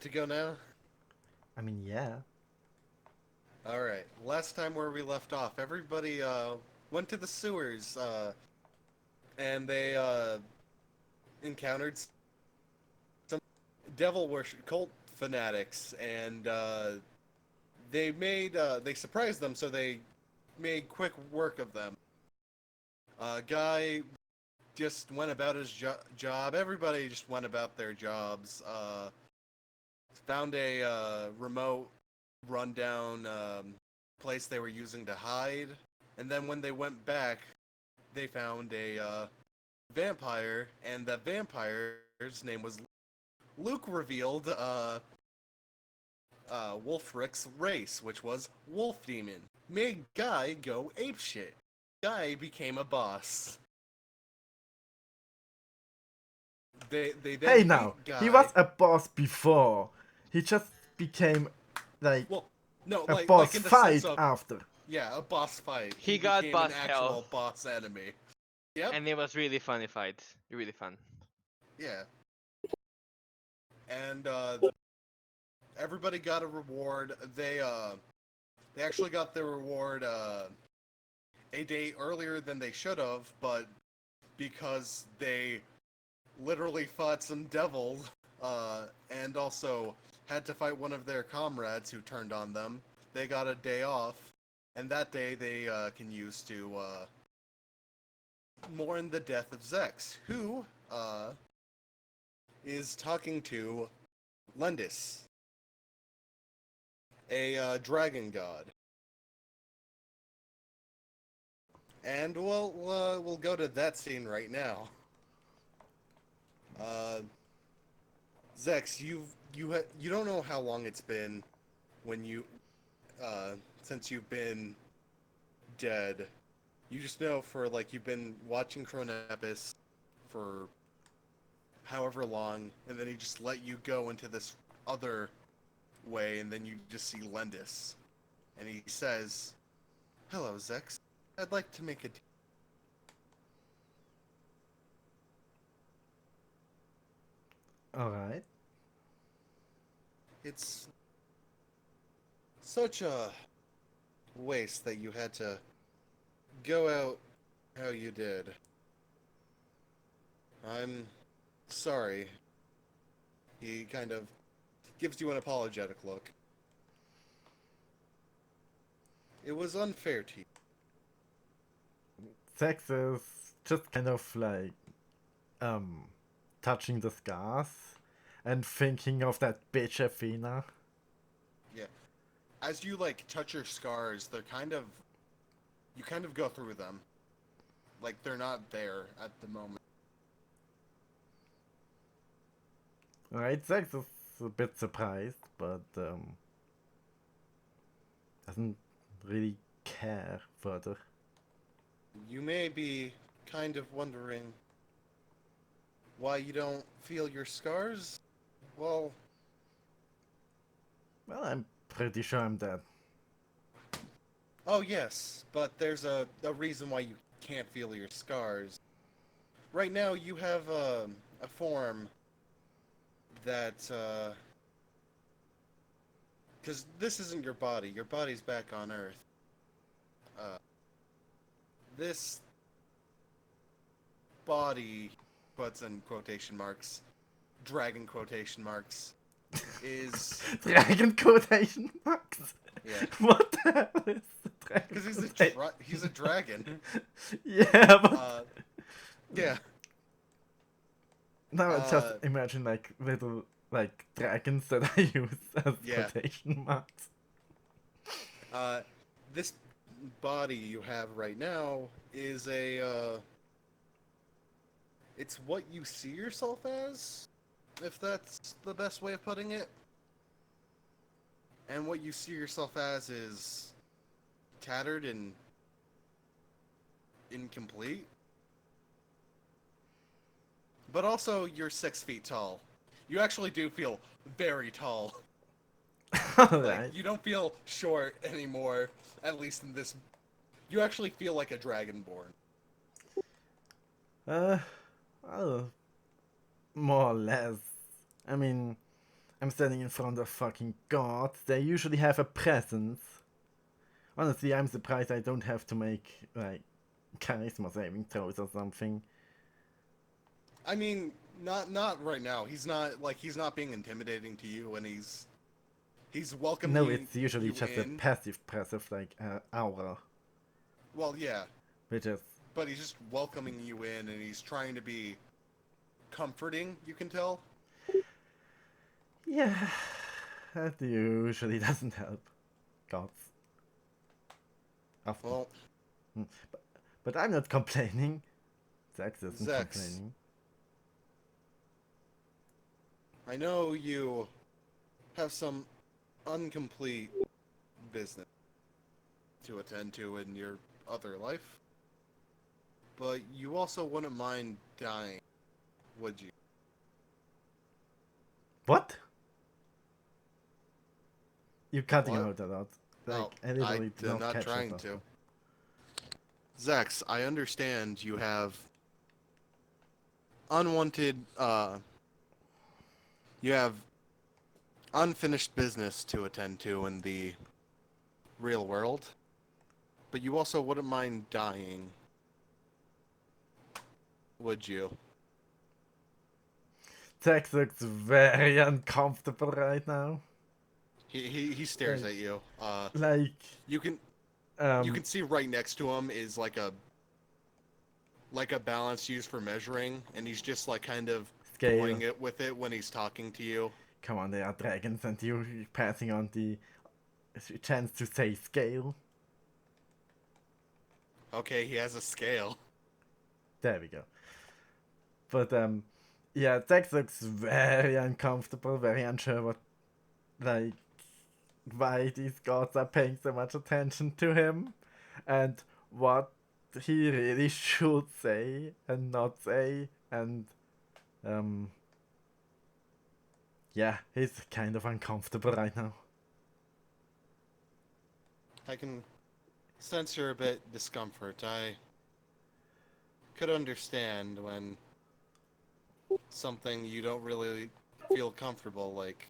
To go now? I mean, yeah. Alright. Last time where we left off, everybody went to the sewers and they encountered some devil worship cult fanatics and they surprised them, so they made quick work of them. Guy just went about his job. Everybody just went about their jobs. Found a remote, rundown place they were using to hide, and then when they went back, they found a vampire, and that vampire's name was Luke. Revealed Wulfric's race, which was Wolf Demon. Made Guy go apeshit. Guy became a boss. They Hey then now, beat he was Guy. a boss before. He just became like Well, no, a like boss in the sense fight of, after. yeah, a boss fight. He He got became an boss hell, actual boss enemy. Yep. and it was really funny fight. Really fun. Yeah. And everybody got a reward. They actually got their reward a day earlier than they should have, but because they literally fought some devils and also had to fight one of their comrades who turned on them, they got a day off, and that day they can use to mourn the death of Zex, who is talking to Lendis, a dragon god. And we'll go to that scene right now. Uh, Zex, you don't know how long it's been when you since you've been dead. You just know for like you've been watching Chronepis for however long, and then he just let you go into this other way, and then you just see Lendis, and he says, "Hello, Zex. I'd like to make a." Alright. It's such a waste that you had to go out how you did. I'm sorry. He kind of gives you an apologetic look. It was unfair to you. Sex is just kind of like um touching the scars and thinking of that bitch Athena. Yeah. As you like touch your scars, they're kind of you kind of go through them. Like they're not there at the moment. Alright, Sex is a bit surprised, but doesn't really care further. You may be kind of wondering why you don't feel your scars. Well, Well, I'm pretty sure I'm dead. oh yes, but there's a reason why you can't feel your scars. Right now you have a form that because this isn't your body. Your body's back on Earth. Uh, this body, puts in quotation marks, dragon quotation marks, is Dragon quotation marks? yeah, What the hell is the dragon because quotation? he's a dragon. Yeah, but Yeah. now I just Uh, imagine like little like dragons that I use as yeah. quotation marks. Uh, this body you have right now is a it's what you see yourself as, if that's the best way of putting it. And what you see yourself as is tattered and incomplete. But also, you're 6 feet tall. You actually do feel very tall. Like, Alright. you don't feel short anymore, at least in this. You actually feel like a dragonborn. Uh, well, more or less. I mean, I'm standing in front of fucking gods. They usually have a presence. Honestly, I'm surprised I don't have to make, like, charisma saving throws or something. I mean, not right now. He's not being intimidating to you, and he's welcoming No, it's usually you just a in. passive, like, aura. Well, yeah, Which is, but he's just welcoming you in, and he's trying to be comforting. You can tell. yeah, that usually doesn't help. Gods. Often. Well, But I'm not complaining. Zex isn't Zex. complaining. I know you have some incomplete business to attend to in your other life, but you also wouldn't mind dying, would you? What? You're cutting What? out a lot. Like, Oh, I literally did I'm not catch trying that. to. Zex, I understand you have unwanted, you have unfinished business to attend to in the real world, but you also wouldn't mind dying, would you? Zex looks very uncomfortable right now. He stares Like- at you. Like, You can um, see right next to him is like a balance used for measuring, and he's just like kind of scale. toying it with it when he's talking to you. Come on, they are dragons, and you're passing on the chance to say scale. Okay, he has a scale. There we go. But yeah, Zex looks very uncomfortable, very unsure what, like, why these gods are paying so much attention to him, and what he really should say and not say, and yeah, he's kind of uncomfortable right now. I can sense you're a bit discomfort. I could understand when something you don't really feel comfortable, like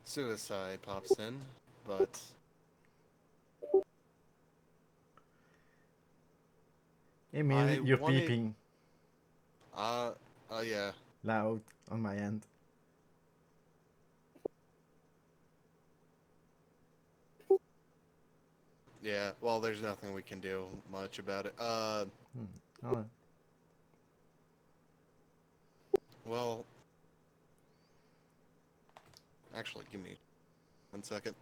suicide, pops in, but Emil, I you're wanted- beeping yeah. loud on my end. Yeah, well, there's nothing we can do much about it. Oh, Well, actually, give me 1 second.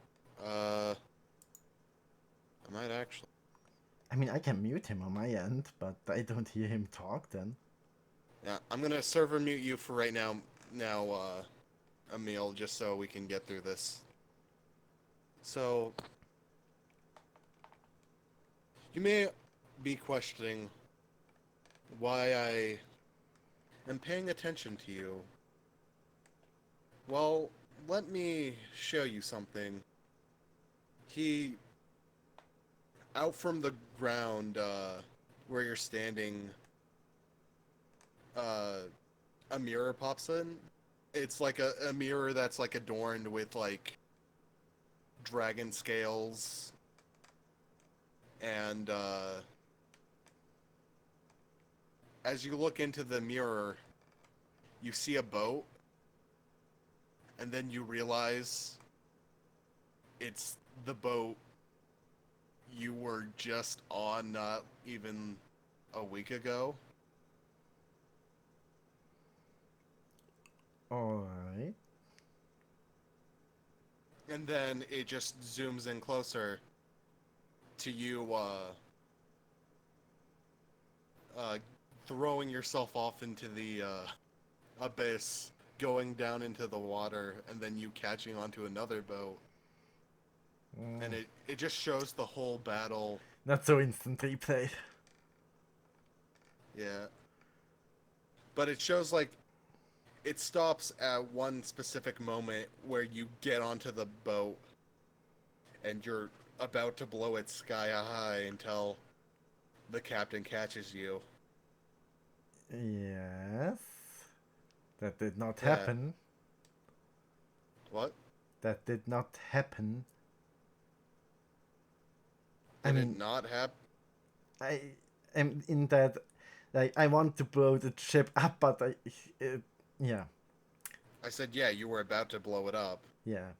I might actually. I mean, I can mute him on my end, but I don't hear him talk then. Yeah, I'm gonna server mute you for right now, Emil, just so we can get through this. So, you may be questioning why I am paying attention to you. Well, let me show you something. Out from the ground, where you're standing, a mirror pops in. It's like a mirror that's like adorned with like dragon scales, and as you look into the mirror, you see a boat, and then you realize it's the boat you were just on not even a week ago. Alright. And then it just zooms in closer to you, throwing yourself off into the abyss, going down into the water, and then you catching onto another boat. And it just shows the whole battle. Not so instant replay. Yeah. But it shows like it stops at one specific moment where you get onto the boat and you're about to blow it sky high until the captain catches you. Yes. That did not Yeah. happen. that did not happen. Did it not happen? I am in that, like, I want to blow the ship up, but yeah, I said, yeah, you were about to blow it up, yeah,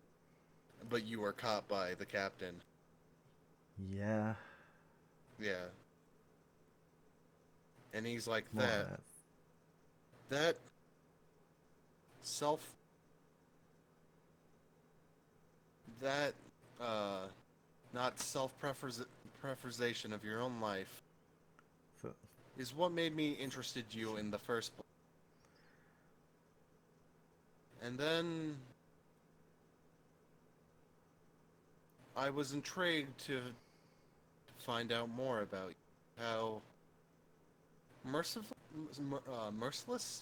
but you were caught by the captain. yeah, Yeah. And he's like, more or less. that self, that, not self-preservation of your own life So, is what made me interested in you in the first place. And then I was intrigued to find out more about you, how merciless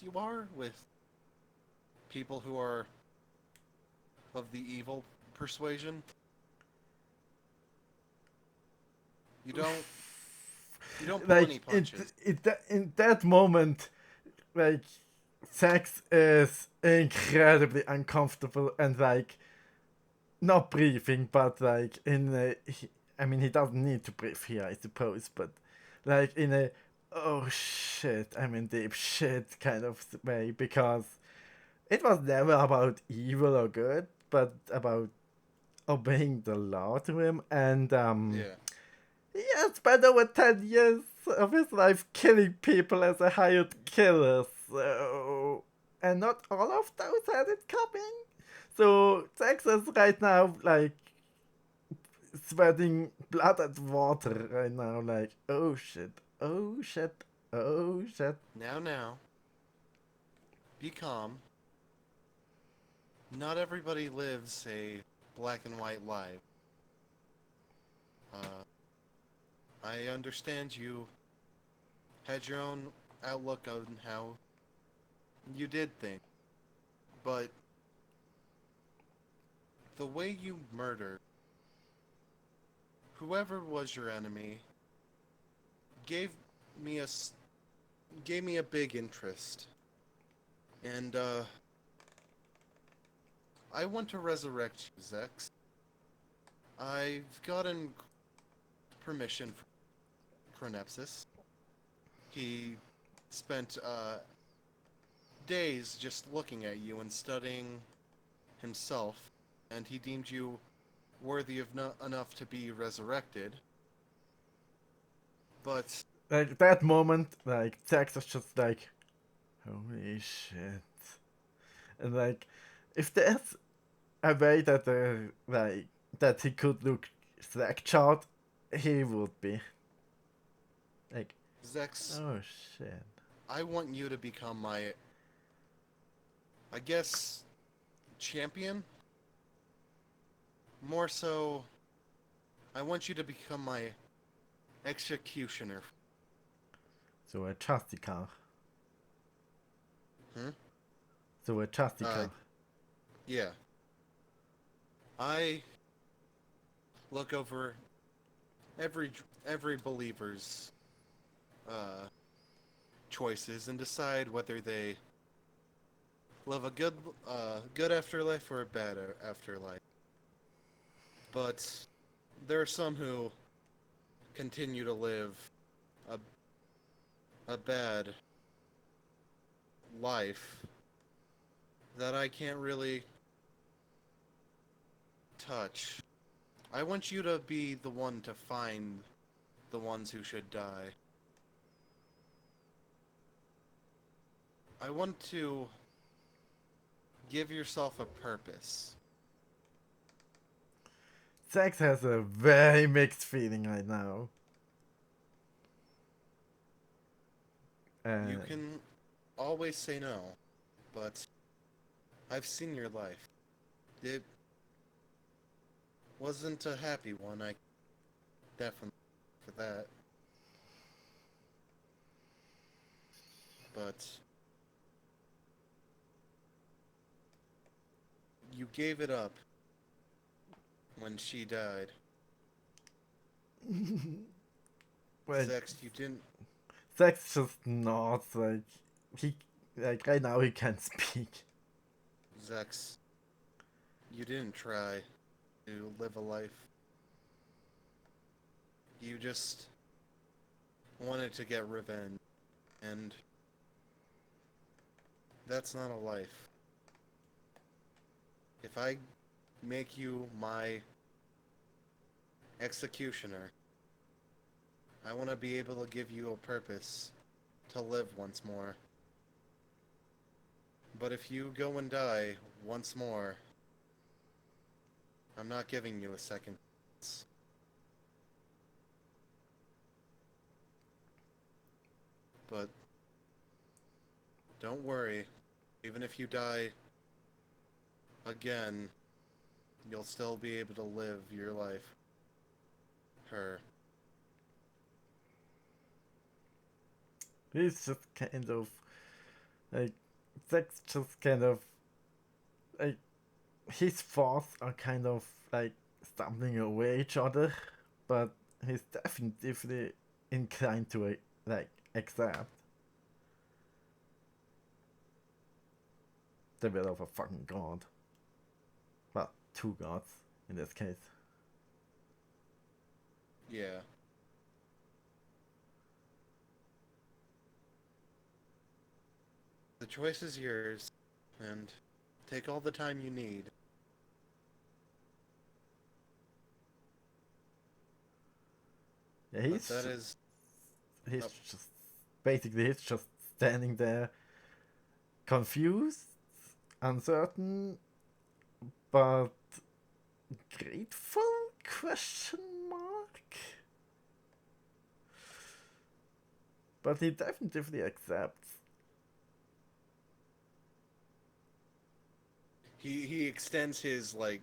you are with people who are of the evil persuasion. You don't pull any like punches. in that moment, like, sex is incredibly uncomfortable and like not breathing, but like in a, I mean, he doesn't need to breathe here, I suppose, but like in a oh shit, I'm in deep shit kind of way, because it was never about evil or good, but about obeying the law to him, and Yeah. he has spent over 10 years of his life killing people as a hired killer, so. And not all of those had it coming. So, Texas right now, like, sweating blood and water right now, like, oh shit, oh shit, oh shit. Now. Be calm. Not everybody lives a black and white life. I understand you had your own outlook on how you did things, but the way you murdered whoever was your enemy gave me a big interest, and I want to resurrect you, Zex. I've gotten permission from Chronepsis. He spent days just looking at you and studying himself, and he deemed you worthy of enough to be resurrected. But Like, that moment, like, Texas just like, holy shit. And like, if there's a way that, like, that he could look slack-jawed, he would be. Like, Zex, oh shit. I want you to become my, I guess, champion? More so, I want you to become my executioner. So a chassis car. Hmm? So a chassis car. Yeah. I look over every believer's choices and decide whether they live a good afterlife or a bad afterlife. But there are some who continue to live a bad life that I can't really touch. I want you to be the one to find the ones who should die. I want to give yourself a purpose. Sex has a very mixed feeling right now. You can always say no, but I've seen your life. It wasn't a happy one, I definitely for that. But you gave it up when she died. Well, Zex, you didn't. Sex just nods, like, he, like, right now he can't speak. Zex, You didn't try to live a life. You just wanted to get revenge, and that's not a life. If I make you my executioner, I want to be able to give you a purpose to live once more. But if you go and die once more, I'm not giving you a second chance. But don't worry, even if you die again, you'll still be able to live your life. Her. He's just kind of like Zack's just kind of like his thoughts are kind of like stumbling away each other, but he's definitively inclined to like accept the will of a fucking god. Well, two gods in this case. Yeah. The choice is yours, and take all the time you need. Yeah, But that is... he's Oh. just basically he's just standing there confused, uncertain, but grateful? Question mark. But he definitely accepts. He extends his, like...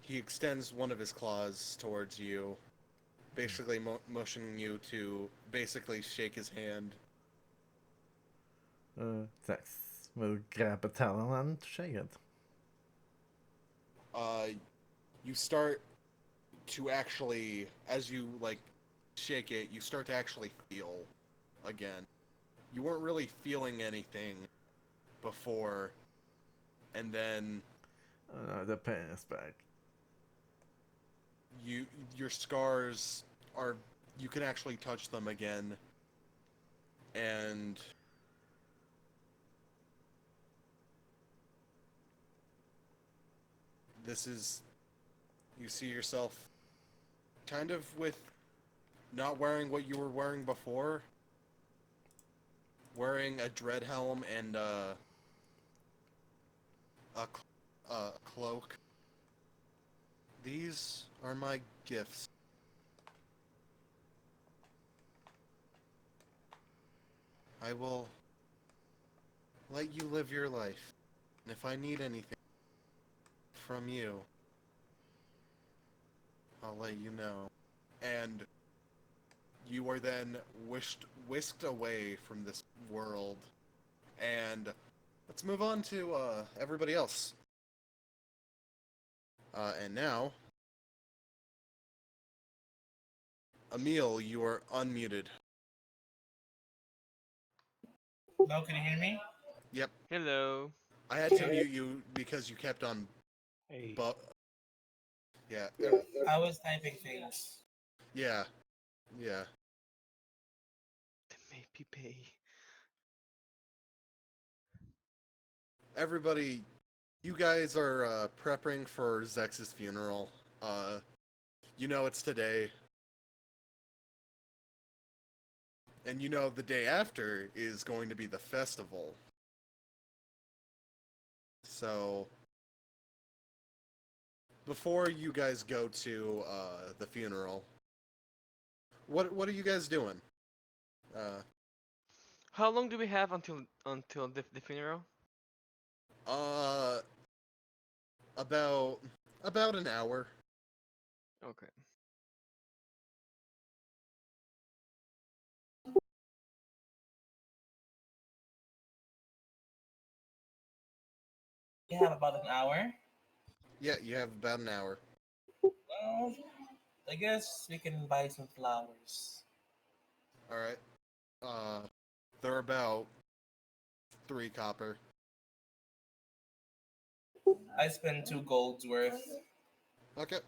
He extends one of his claws towards you, basically motioning you to basically shake his hand. Zax will grab a talon and shake it. You start to actually, as you, like, shake it, you start to actually feel again. You weren't really feeling anything before, and then The pain is back. your scars are, you can actually touch them again, and this is, you see yourself kind of with not wearing what you were wearing before, wearing a dread helm and a cloak. These are my gifts. I will let you live your life, and if I need anything from you, I'll let you know. And you are then whisked away from this world. And let's move on to everybody else. And now, Emil, you are unmuted. Hello, can you hear me? Yep, Hello. I had to mute you because you kept on. Hey. But yeah, I was typing things. yeah, yeah. The maybe pay. Everybody, you guys are prepping for Zex's funeral. You know it's today. And you know the day after is going to be the festival. So, before you guys go to the funeral, what are you guys doing? How long do we have until the funeral? Uh, about an hour. Okay. You have about an hour. Yeah, you have about an hour. Well, I guess we can buy some flowers. All right. They're about 3 copper. I spent 2 golds worth. Okay.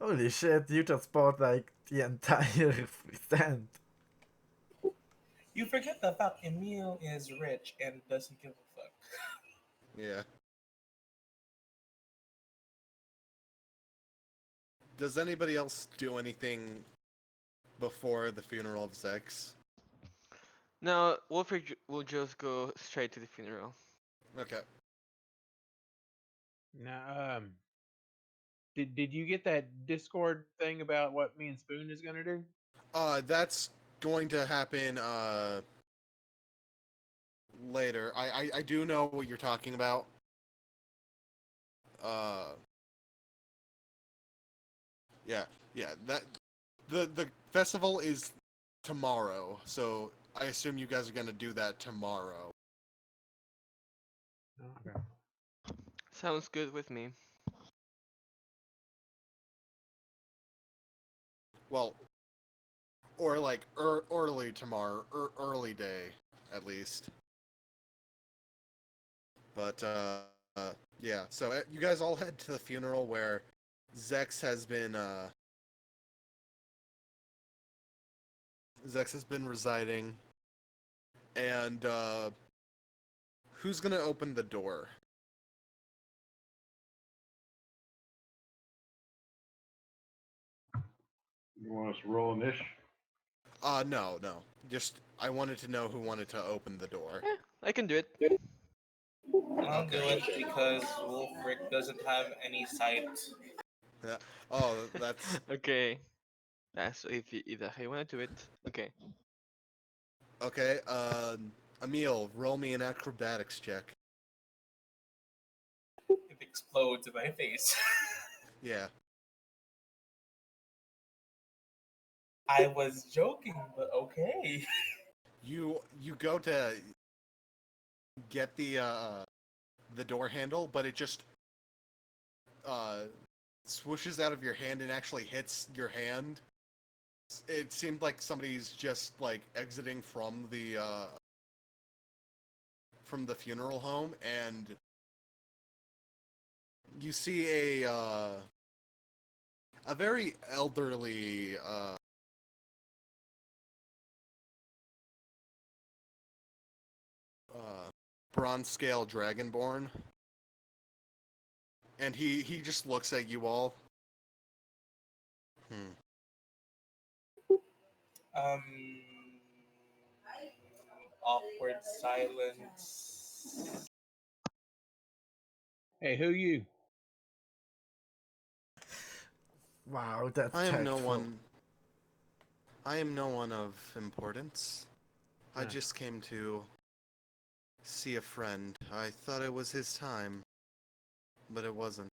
Holy shit, you just bought like the entire stand. You forget the fact Emil is rich and doesn't give a fuck. Yeah. Does anybody else do anything before the funeral of Zex? No, Wolfric will just go straight to the funeral. Okay. Now, did you get that Discord thing about what me and Spoon is gonna do? That's going to happen later. I do know what you're talking about. Yeah, that the festival is tomorrow, so I assume you guys are gonna do that tomorrow. Okay. Sounds good with me. Well, or like early tomorrow, early day at least. But yeah. So you guys all head to the funeral where Zex has been residing, and who's gonna open the door? You want us to roll an ish? No. Just I wanted to know who wanted to open the door. I can do it. I'll do it because Wolfric doesn't have any sight. Yeah. Oh, that's Okay. That's if that's how you want to do it. Okay. okay. Emil, roll me an acrobatics check. It explodes in my face. Yeah. I was joking, but okay. You go to get the door handle, but it just swooshes out of your hand and actually hits your hand. It seemed like somebody's just like exiting from the funeral home, and you see a very elderly bronze scale dragonborn, and he just looks at you all. Um, awkward silence. Hey, who you? Wow, that's I am no tactful. one. I am no one of importance. I Huh. just came to see a friend. I thought it was his time, but it wasn't.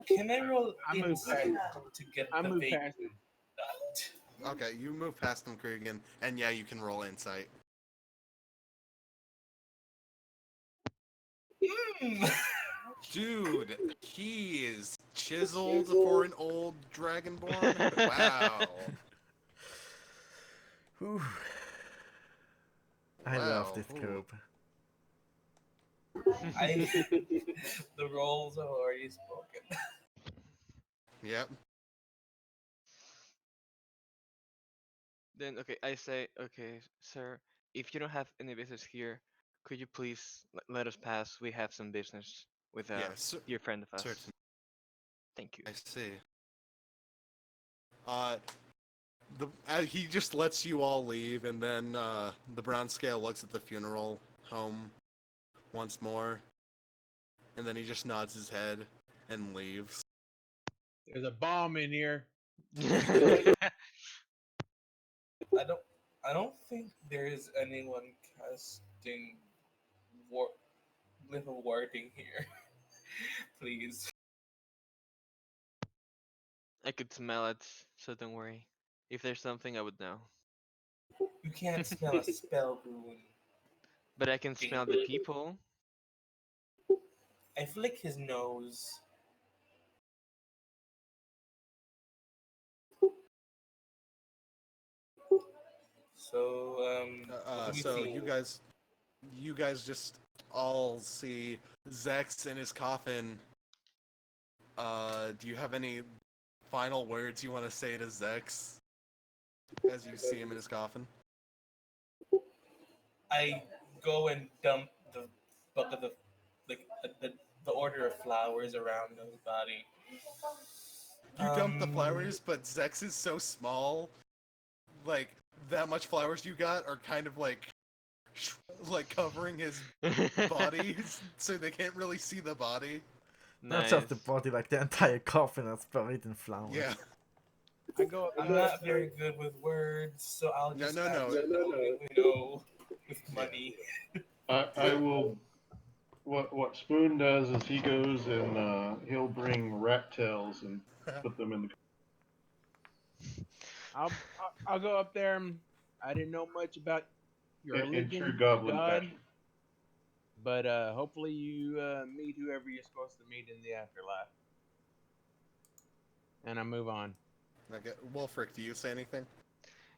Can I roll I moved insight past to get I the moved vague past it. dot? Okay, you move past him, Cregan, and yeah, you can roll insight. Hmm. Dude, he is chiseled for an old dragonborn. Wow. Whew. I love Wow. this Ooh. group. The roles have already spoken. Yep. Then okay, I say okay, sir. If you don't have any business here, could you please let us pass? We have some business with a Yeah, dear friend of us. certain. Thank you. I see. He just lets you all leave, and then the brown scale looks at the funeral home once more, and then he just nods his head and leaves. There's a bomb in here. I don't think there is anyone casting little warding here. Please. I could smell it, so don't worry. If there's something, I would know. You can't smell a spell rune. But I can smell the people. I flick his nose. So, Let me So see. you guys just all see Zex in his coffin. Do you have any final words you want to say to Zex as you see him in his coffin? I go and dump the bucket of the order of flowers around his body. You dump the Um, flowers, but Zex is so small, like that much flowers you got are kind of like covering his body, so they can't really see the body. Not Nice. just the body, like the entire coffin is buried in flowers. Yeah. I go up I'm not very good with words, so I'll No, just no, add no. with money. I will. What Spoon does is he goes and he'll bring rat tails and put them in the. I'll go up there. I didn't know much about your In religion, true your goblin God, fashion. but hopefully you meet whoever you're supposed to meet in the afterlife. And I move on. Okay, Wolfric, do you say anything?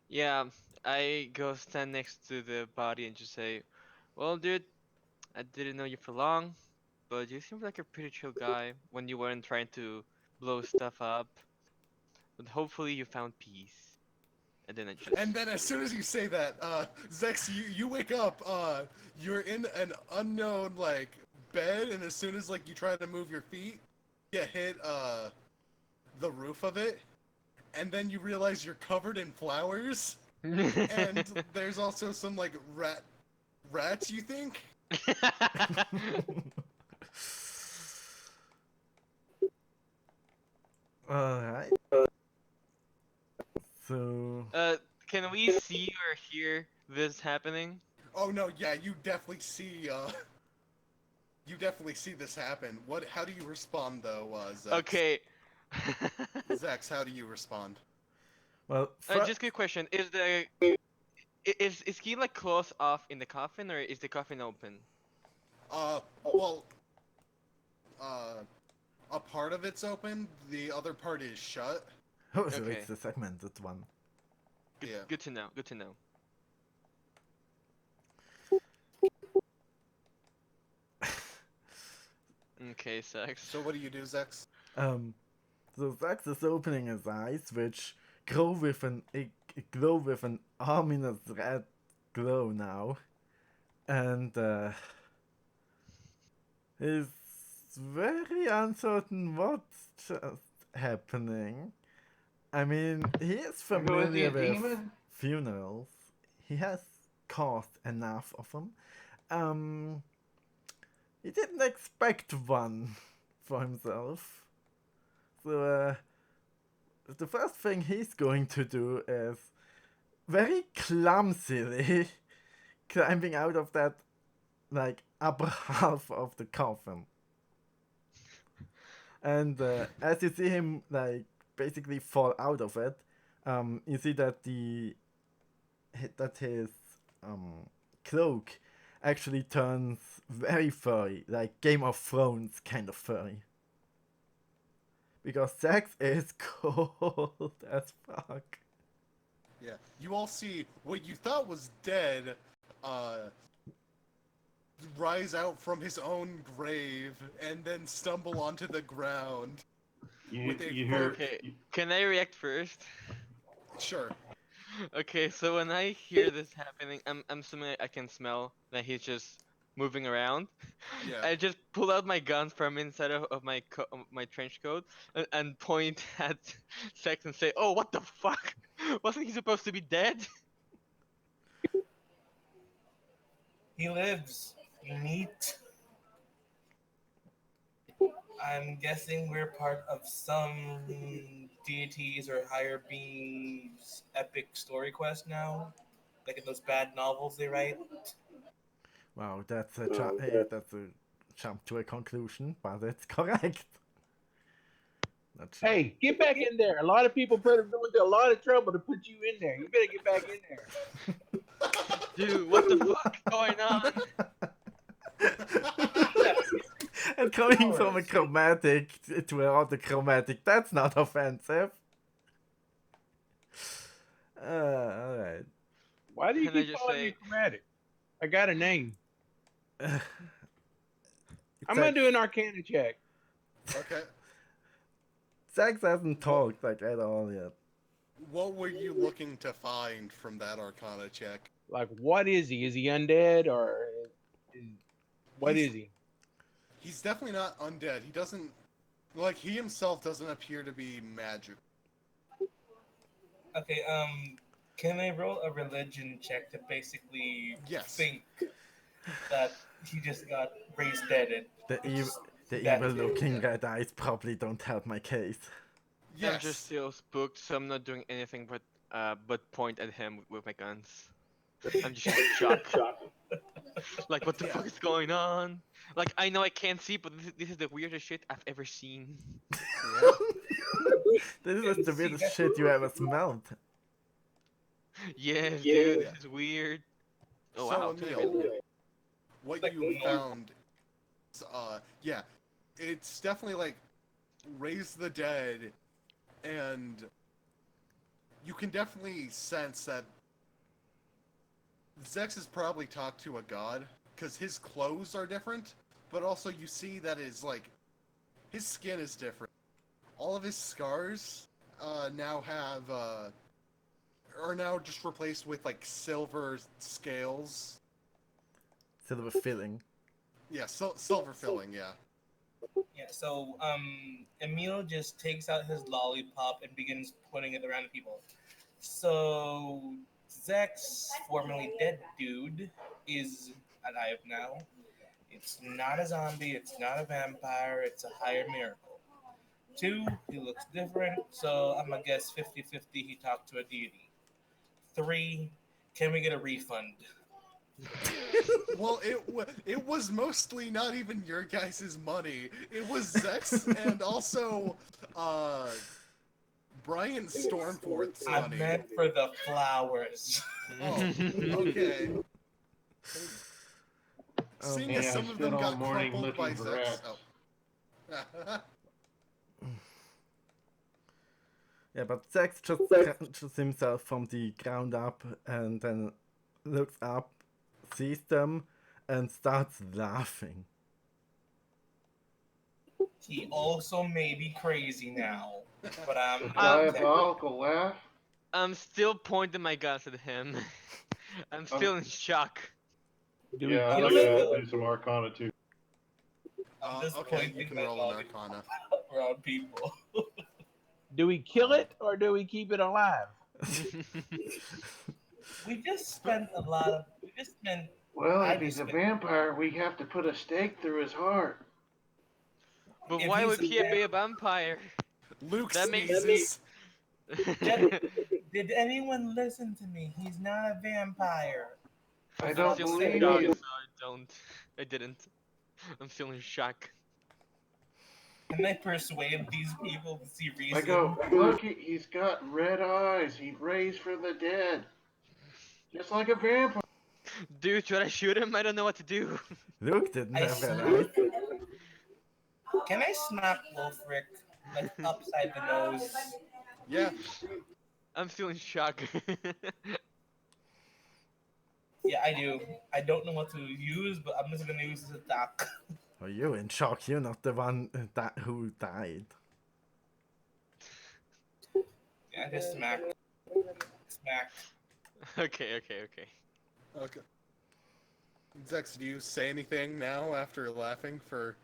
Yeah, I go stand next to the body and just say, "Well, dude, I didn't know you for long, but you seem like a pretty chill guy when you weren't trying to blow stuff up. But hopefully you found peace." And then I just. And then as soon as you say that, Zex, you wake up, you're in an unknown, like, bed, and as soon as, like, you try to move your feet, you hit, the roof of it, and then you realize you're covered in flowers, and there's also some, like, rats, you think? Alright. So. Can we see or hear this happening? Oh no, yeah, you definitely see this happen. How do you respond, though, Zex? Okay. Zex, how do you respond? Well, Just quick question: is he like closed off in the coffin, or is the coffin open? Well, a part of it's open, the other part is shut. oh, so Okay. it's the segmented one. Yeah. Good to know. Good to know. Okay, sex. So what do you do, Zex? So Zax is opening his eyes, which glow with an ominous red glow now, and is very uncertain what's just happening. I mean, he is I go, "Is he familiar a with demon?" funerals. He has caused enough of them. He didn't expect one for himself. So, the first thing he's going to do is very clumsily climbing out of that, like, upper half of the coffin. And as you see him, like, basically fall out of it, you see that his cloak actually turns very furry, like Game of Thrones kind of furry. Because Zax is cold as fuck. Yeah. You all see what you thought was dead, rise out from his own grave and then stumble onto the ground. You With a hear? Okay. Can I react first? Sure. Okay, so when I hear this happening, I'm assuming I can smell that he's just moving around. Yeah. I just pull out my gun from inside of my my trench coat and point at Sex and say, "Oh, what the fuck? Wasn't he supposed to be dead?" He lives. You meet. I'm guessing we're part of some deities or higher beings' epic story quest now, like in those bad novels they write. Wow, that's a jump to a conclusion, but it's correct. That's Hey, get back in there. A lot of people put him into a lot of trouble to put you in there. You better get back in there. Dude, what the fuck is going on? And coming from a chromatic to another chromatic, that's not offensive. Alright. Why do you And I keep just calling say- me chromatic? I got a name. I'm Zax- gonna do an Arcana check. Okay. Zax hasn't talked like at all yet. What were you looking to find from that Arcana check? Like, what is he? Is he undead or what He's- is he? He's definitely not undead. He doesn't like he himself doesn't appear to be magic. Okay, can I roll a religion check to basically Yes. think that he just got raised dead? The That- evil-looking red eyes probably don't help my case. Yes. I'm just still spooked, so I'm not doing anything but point at him with my guns. I'm just in shock. Like, what the Yeah. fuck is going on? Like, I know I can't see, but this is the weirdest shit I've ever seen. Yeah. This is the weirdest shit you ever smelled. Yes, Yeah. dude, this is weird. Oh So, wow, Emil, what Like you the- found is, yeah, it's definitely like raise the dead, and you can definitely sense that Zex has probably talked to a god, because his clothes are different, but also you see that his skin is different. All of his scars now have are now just replaced with like silver scales. Silver filling. Yeah, silver filling. Yeah. Yeah, so Emil just takes out his lollipop and begins putting it around people. So Zex, formerly dead dude, is alive now. It's not a zombie, it's not a vampire, it's a higher miracle. 2, he looks different, so I'm gonna guess 50-50 he talked to a deity. 3, can we get a refund? Well, it was mostly not even your guys' money. It was Zex and also Brian Stormforth's I money. meant for the flowers. Oh, okay. Seeing Yeah, as I some of spent them all got morning crumpled by looking for Zex. rats. Oh. Yeah, but Zax just crunches himself from the ground up and then looks up, sees them, and starts laughing. He also may be crazy now, but The I'm diabolical laugh. I'm still pointing my guns at him. I'm still in shock. Do we Yeah, I'd kill like it? to do some Arcana too. I'm just Okay, pointing you can my roll an lollipop Arcana. around people. Do we kill it or do we keep it alive? We just spent. Well, I if he's a just- vampire, we have to put a stake through his heart. But If why he's would a he be a vampire? Luke That makes- sneezes. Did anyone listen to me? He's not a vampire. I I'm don't still in believe shock, you. so I didn't. I'm still in shock. Can I persuade these people to see reason? I go, look, he's got red eyes. He raised from the dead. Just like a vampire. Dude, should I shoot him? I don't know what to do. Luke didn't I have see. red eyes. Can I smack Wolfric like upside the nose? Yeah. I'm still in shock. Yeah, I do. I don't know what to use, but I'm just gonna use this attack. Are you in shock? You're not the one who died. Yeah, just smack. Smack. okay. Okay. Zex, do you say anything now after laughing for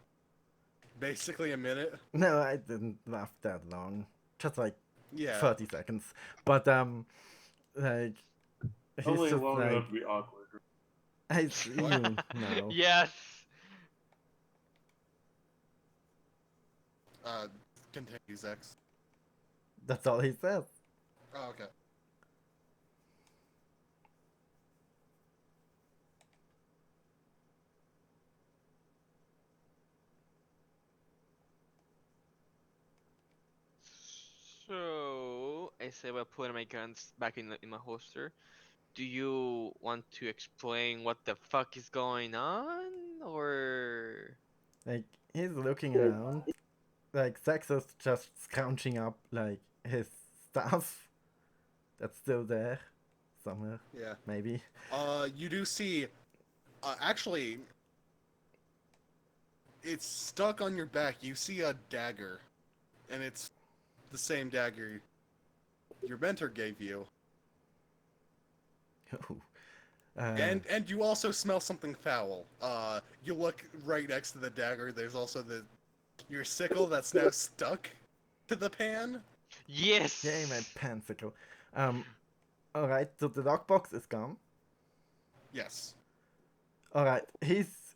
basically a minute? No, I didn't laugh that long. Just like Yeah. 30 seconds. But like he's Only just long like enough to be awkward. no. Yes. Continue, Zex. That's all he says. Oh, okay. So I say while putting my guns back in my holster. Do you want to explain what the fuck is going on, or? Like he's looking around. Like Zax is just scrounging up like his stuff that's still there. somewhere, Yeah. maybe. You do see, actually, it's stuck on your back. You see a dagger, and it's the same dagger your mentor gave you. Oh. And you also smell something foul. You look right next to the dagger. There's also your sickle that's now stuck to the pan. Yes. Yay, my pansicle. Alright, so the lockbox is gone. Yes. Alright, he's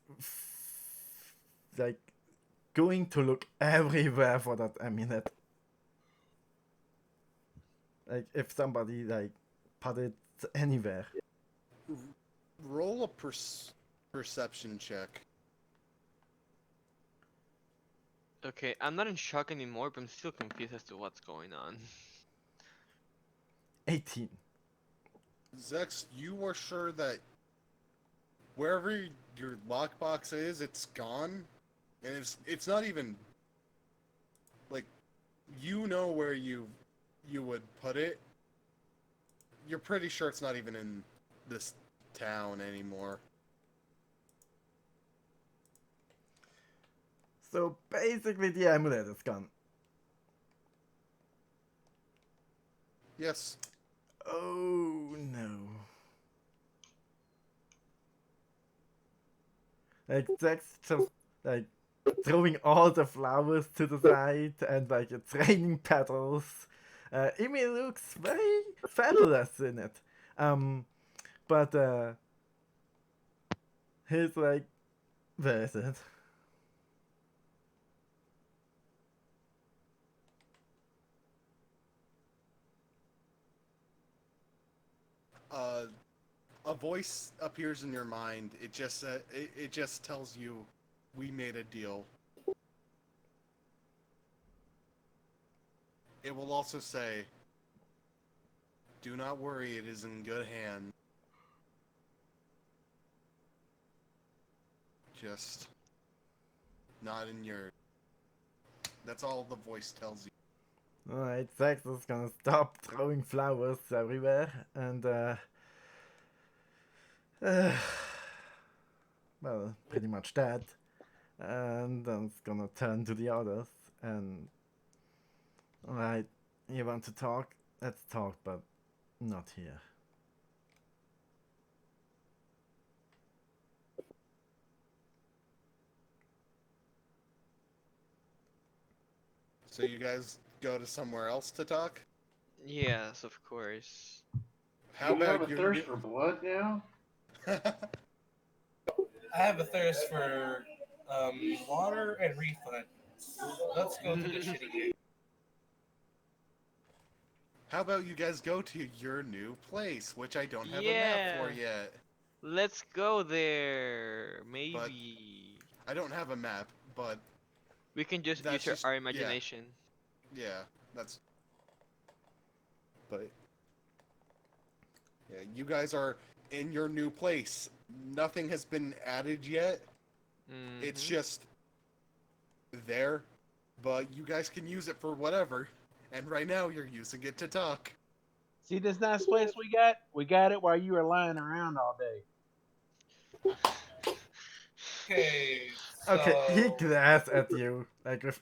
like going to look everywhere for that amulet. Like if somebody like put it anywhere. Roll a perception check. Okay, I'm not in shock anymore, but I'm still confused as to what's going on. 18. Zex, you are sure that wherever your lockbox is, it's gone, and it's not even like you know where you would put it. You're pretty sure it's not even in this town anymore. So basically the amulet is gone. Yes. Oh no. Like Jack's just like throwing all the flowers to the side and like it's raining petals. Emil looks very fabulous in it. But he's like, where is it? A voice appears in your mind. It just tells you, we made a deal. It will also say, do not worry, it is in good hands. Just not in your. That's all the voice tells you. Alright, Zax is gonna stop throwing flowers everywhere and well, pretty much that. And then it's gonna turn to the others and alright, you want to talk? Let's talk, but not here. So you guys go to somewhere else to talk? Yes, of course. How Do you have about a your thirst for blood now? I have a thirst for water and refund. Let's go to the shitty game. How about you guys go to your new place, which I don't have a map for Yeah. yet. Let's go there. Maybe I don't have a map, but we can just that's use just- our yeah. imagination. yeah, that's. But yeah, you guys are in your new place. Nothing has been added yet. It's Mhm. just there, but you guys can use it for whatever. And right now, you're using it to talk. See this nice place we got? We got it while you were lying around all day. Okay. Okay, he So glares at you like with.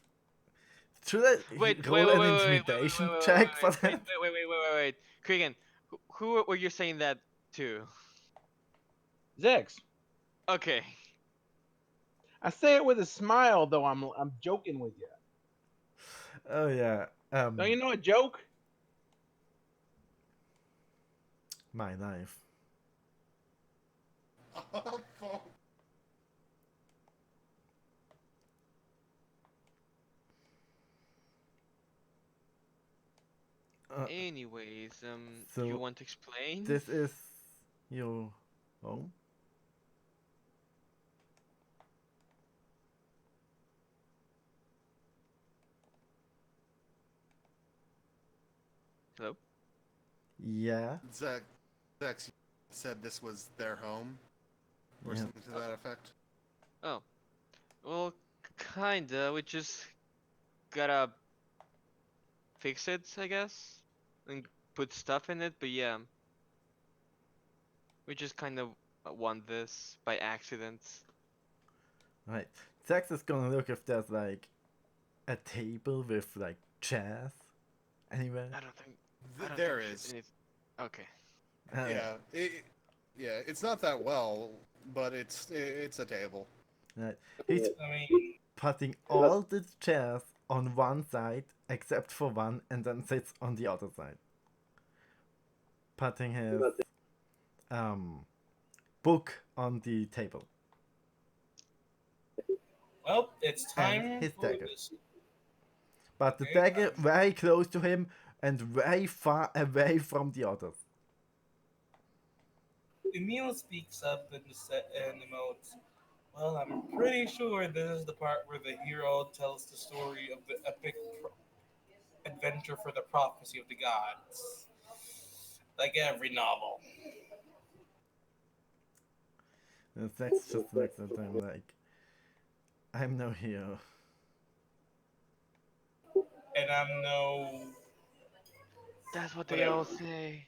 Should I Wait, roll wait, an wait, wait, intimidation check for that? wait. Cregan, who were you saying that to? Zex, Okay. I say it with a smile, though I'm joking with you. Oh yeah. Don't you know a joke? My life. Anyways, so you want to explain? This is your home? Hello? Yeah. Zex said this was their home, or Yeah. something to that effect. Oh. Well, kinda. We just gotta fix it, I guess, and put stuff in it. But yeah, We just kind of won this by accident. Right. Zax is gonna look if there's like a table with like chairs anywhere. I don't think. I don't There think is. Okay. Yeah. Yeah. It's not that well, but it's a table. Right. He's I mean, putting all the chairs on one side except for one, and then sits on the other side. Putting his book on the table. well, it's And time his for dagger. this. But the Okay, dagger very close to him and very far away from the others. Emil speaks up in the emotes. Well, I'm pretty sure this is the part where the hero tells the story of the epic adventure for the prophecy of the gods. Like every novel. And Zax just looks at them like, I'm no hero. And I'm no. That's what they all say.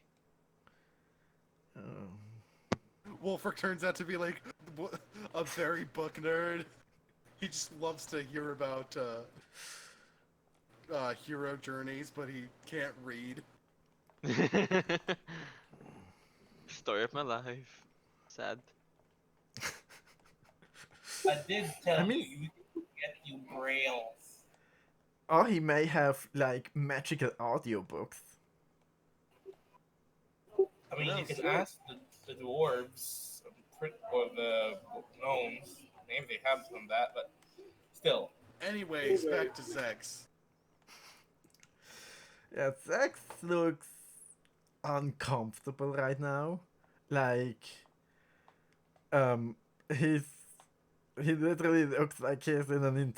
Oh. Wolfric turns out to be like a very book nerd. He just loves to hear about hero journeys, but he can't read. Story of my life. Sad. I did tell I mean- you can get you braille. Or he may have like magical audiobooks. I mean, you knows? can ask the dwarves or the gnomes. Maybe they have some of that, but still. Anyways, back to Zex. Yeah, Zax looks uncomfortable right now. Like, he literally looks like he's in an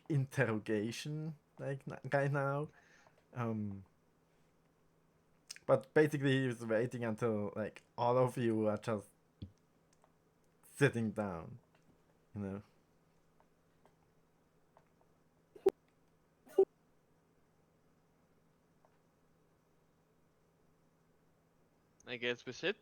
interrogation, like right now. But basically he's waiting until like all of you are just sitting down, you know. I guess we sit.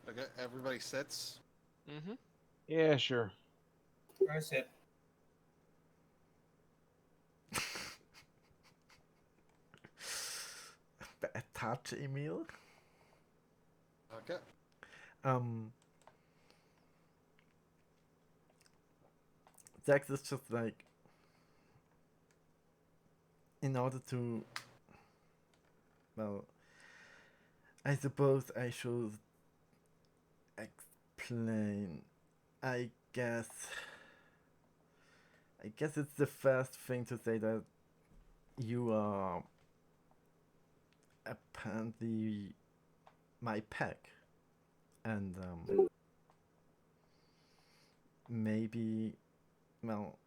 Okay, everybody sits. Mm-hmm. Yeah, sure. I said, Bad touch, Emil. Okay. Zax is just like, in order to, well, I suppose I should explain. I guess it's the first thing to say that you are apparently my pack, and maybe, well,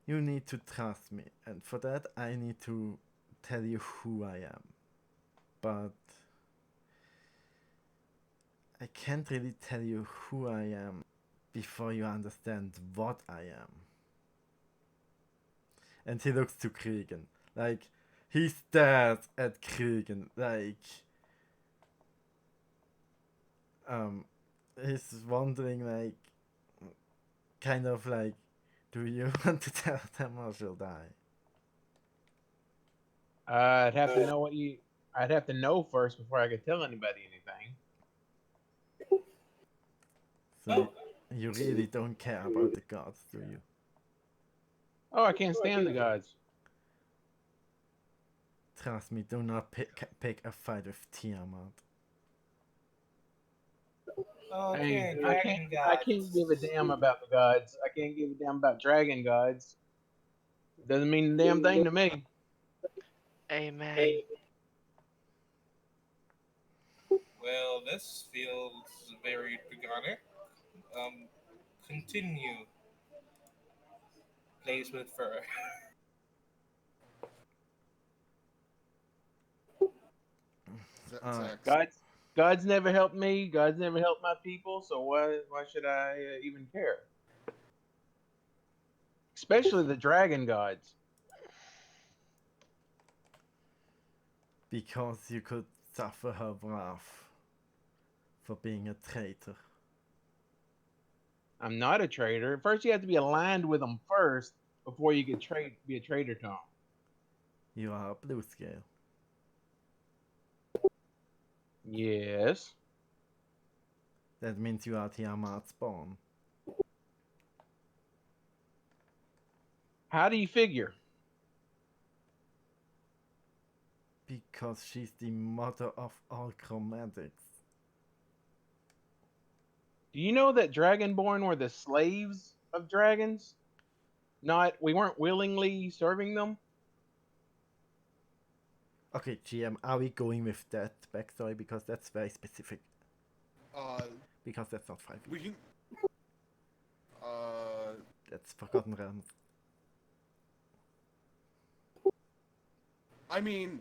you need to trust me, and for that I need to tell you who I am. But I can't really tell you who I am before you understand what I am. And he looks to Kriegen. Like, he stares at Kriegen. Like, he's wondering, like, kind of like, do you want to tell them or should I? I'd have to know I'd have to know first before I could tell anybody anything. So you really don't care about the gods, do you? Oh, I can't stand the gods. Trust me, do not pick a fight with Tiamat. okay, I dragon can't. gods. I can't give a damn about the gods. I can't give a damn about dragon gods. It doesn't mean a damn thing to me. Amen. Well, this feels very draconic. Continue. Plays with fur. Zex. Gods never helped me. Gods never helped my people. So why should I even care? especially the dragon gods. Because you could suffer her wrath for being a traitor. I'm not a traitor. First, you have to be aligned with them first before you can be a traitor to them. You are a blue scale. Yes. That means you are Tiamat's spawn. How do you figure? Because she's the mother of all chromatics. Do you know that Dragonborn were the slaves of dragons? We weren't willingly serving them. Okay, GM, are we going with that backstory? Because that's very specific. Because that's not 5. We can. That's Forgotten Realms. I mean,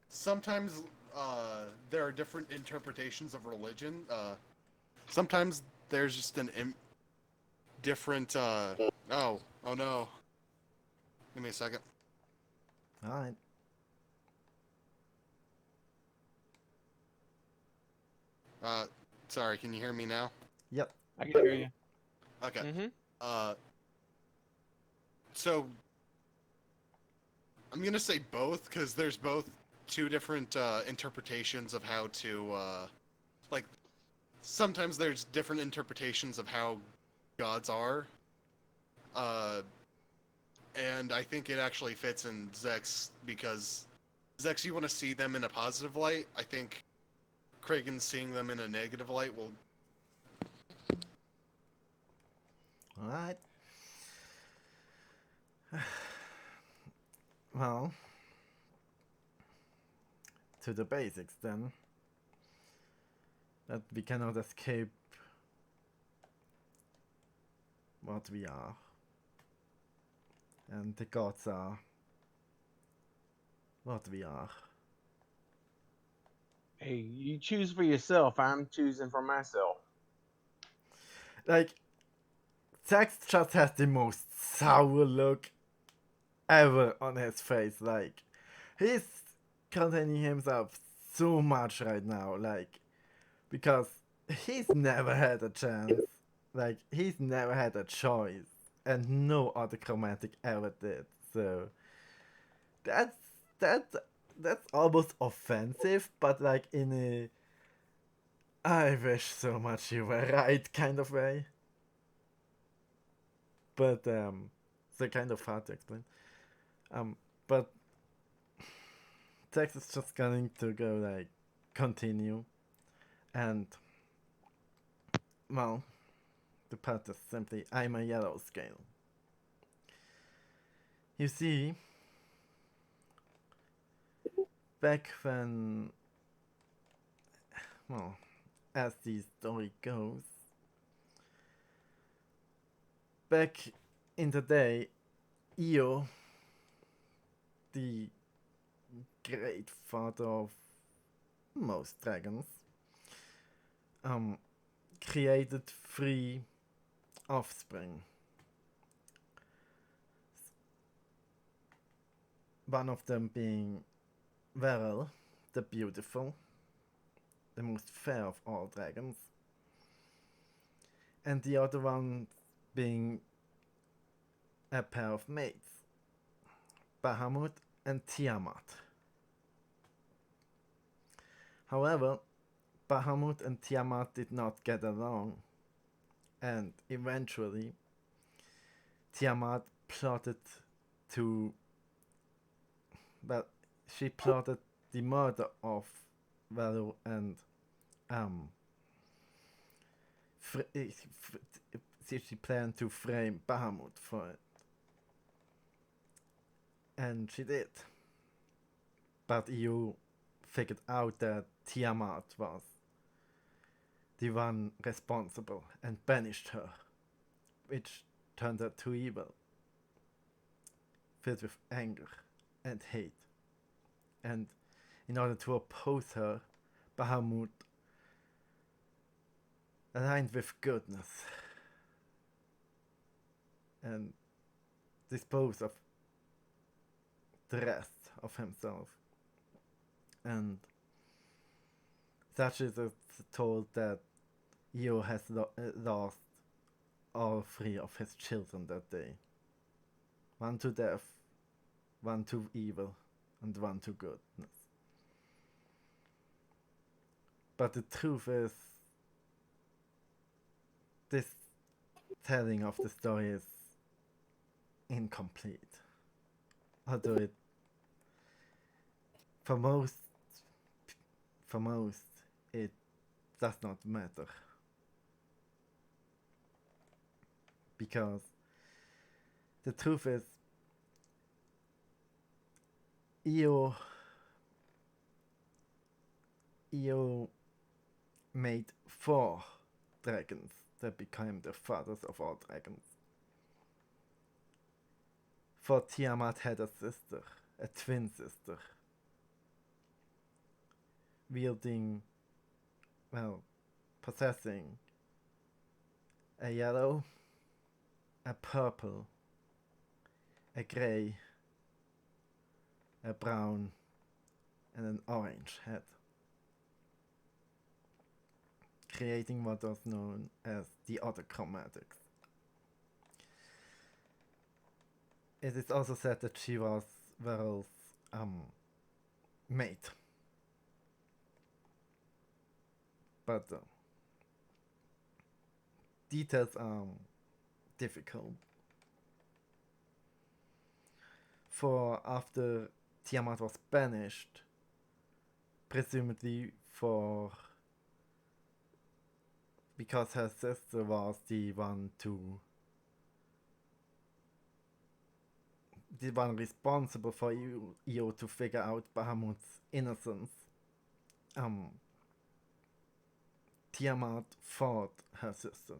sometimes there are different interpretations of religion. Sometimes there's just an different. Oh no. Give me a second. Alright. Sorry. Can you hear me now? Yep. I can hear you. Okay. Mm-hmm. So I'm gonna say both because there's both two different interpretations of how to like. Sometimes there's different interpretations of how gods are, and I think it actually fits in Zex because Zex, you want to see them in a positive light. I think Kragan seeing them in a negative light will. Alright. Well, to the basics then. That we cannot escape what we are. And the gods are what we are. Hey, you choose for yourself. I'm choosing for myself. Like, Zax just has the most sour look ever on his face. Like, he's containing himself so much right now. Like, because he's never had a chance. Like, he's never had a choice. And no other chromatic ever did. So, that's that's almost offensive, but like in a I wish so much you were right kind of way. But it's kind of hard to explain. But Tex is just going to go like continue, and well, the part is simply I'm a yellow scale. You see, back when, well, as the story goes, back in the day, Io, the great father of most dragons, created 3 offspring. One of them being Veril, the beautiful, the most fair of all dragons, and the other one being a pair of mates, Bahamut and Tiamat. However, Bahamut and Tiamat did not get along, and eventually Tiamat plotted to, well, she plotted the murder of Velu and she planned to frame Bahamut for it. And she did. But you figured out that Tiamat was the one responsible and banished her, which turned her to evil, filled with anger and hate. And in order to oppose her, Bahamut aligned with goodness and dispose of the rest of himself. And Thatcher is told that Io has lost all three of his children that day. One to death, one to evil, and one to goodness. But the truth is, this telling of the story is incomplete. Although it, for most, it does not matter. Because the truth is, Io made 4 dragons that became the fathers of all dragons. For Tiamat had a sister, a twin sister, wielding, well, possessing a yellow, a purple, a grey, a brown, and an orange head, creating what was known as the other chromatics. It is also said that she was Varl's mate. But details are difficult. For after Tiamat was banished, presumably because her sister was the one responsible for Io to figure out Bahamut's innocence, Tiamat fought her sister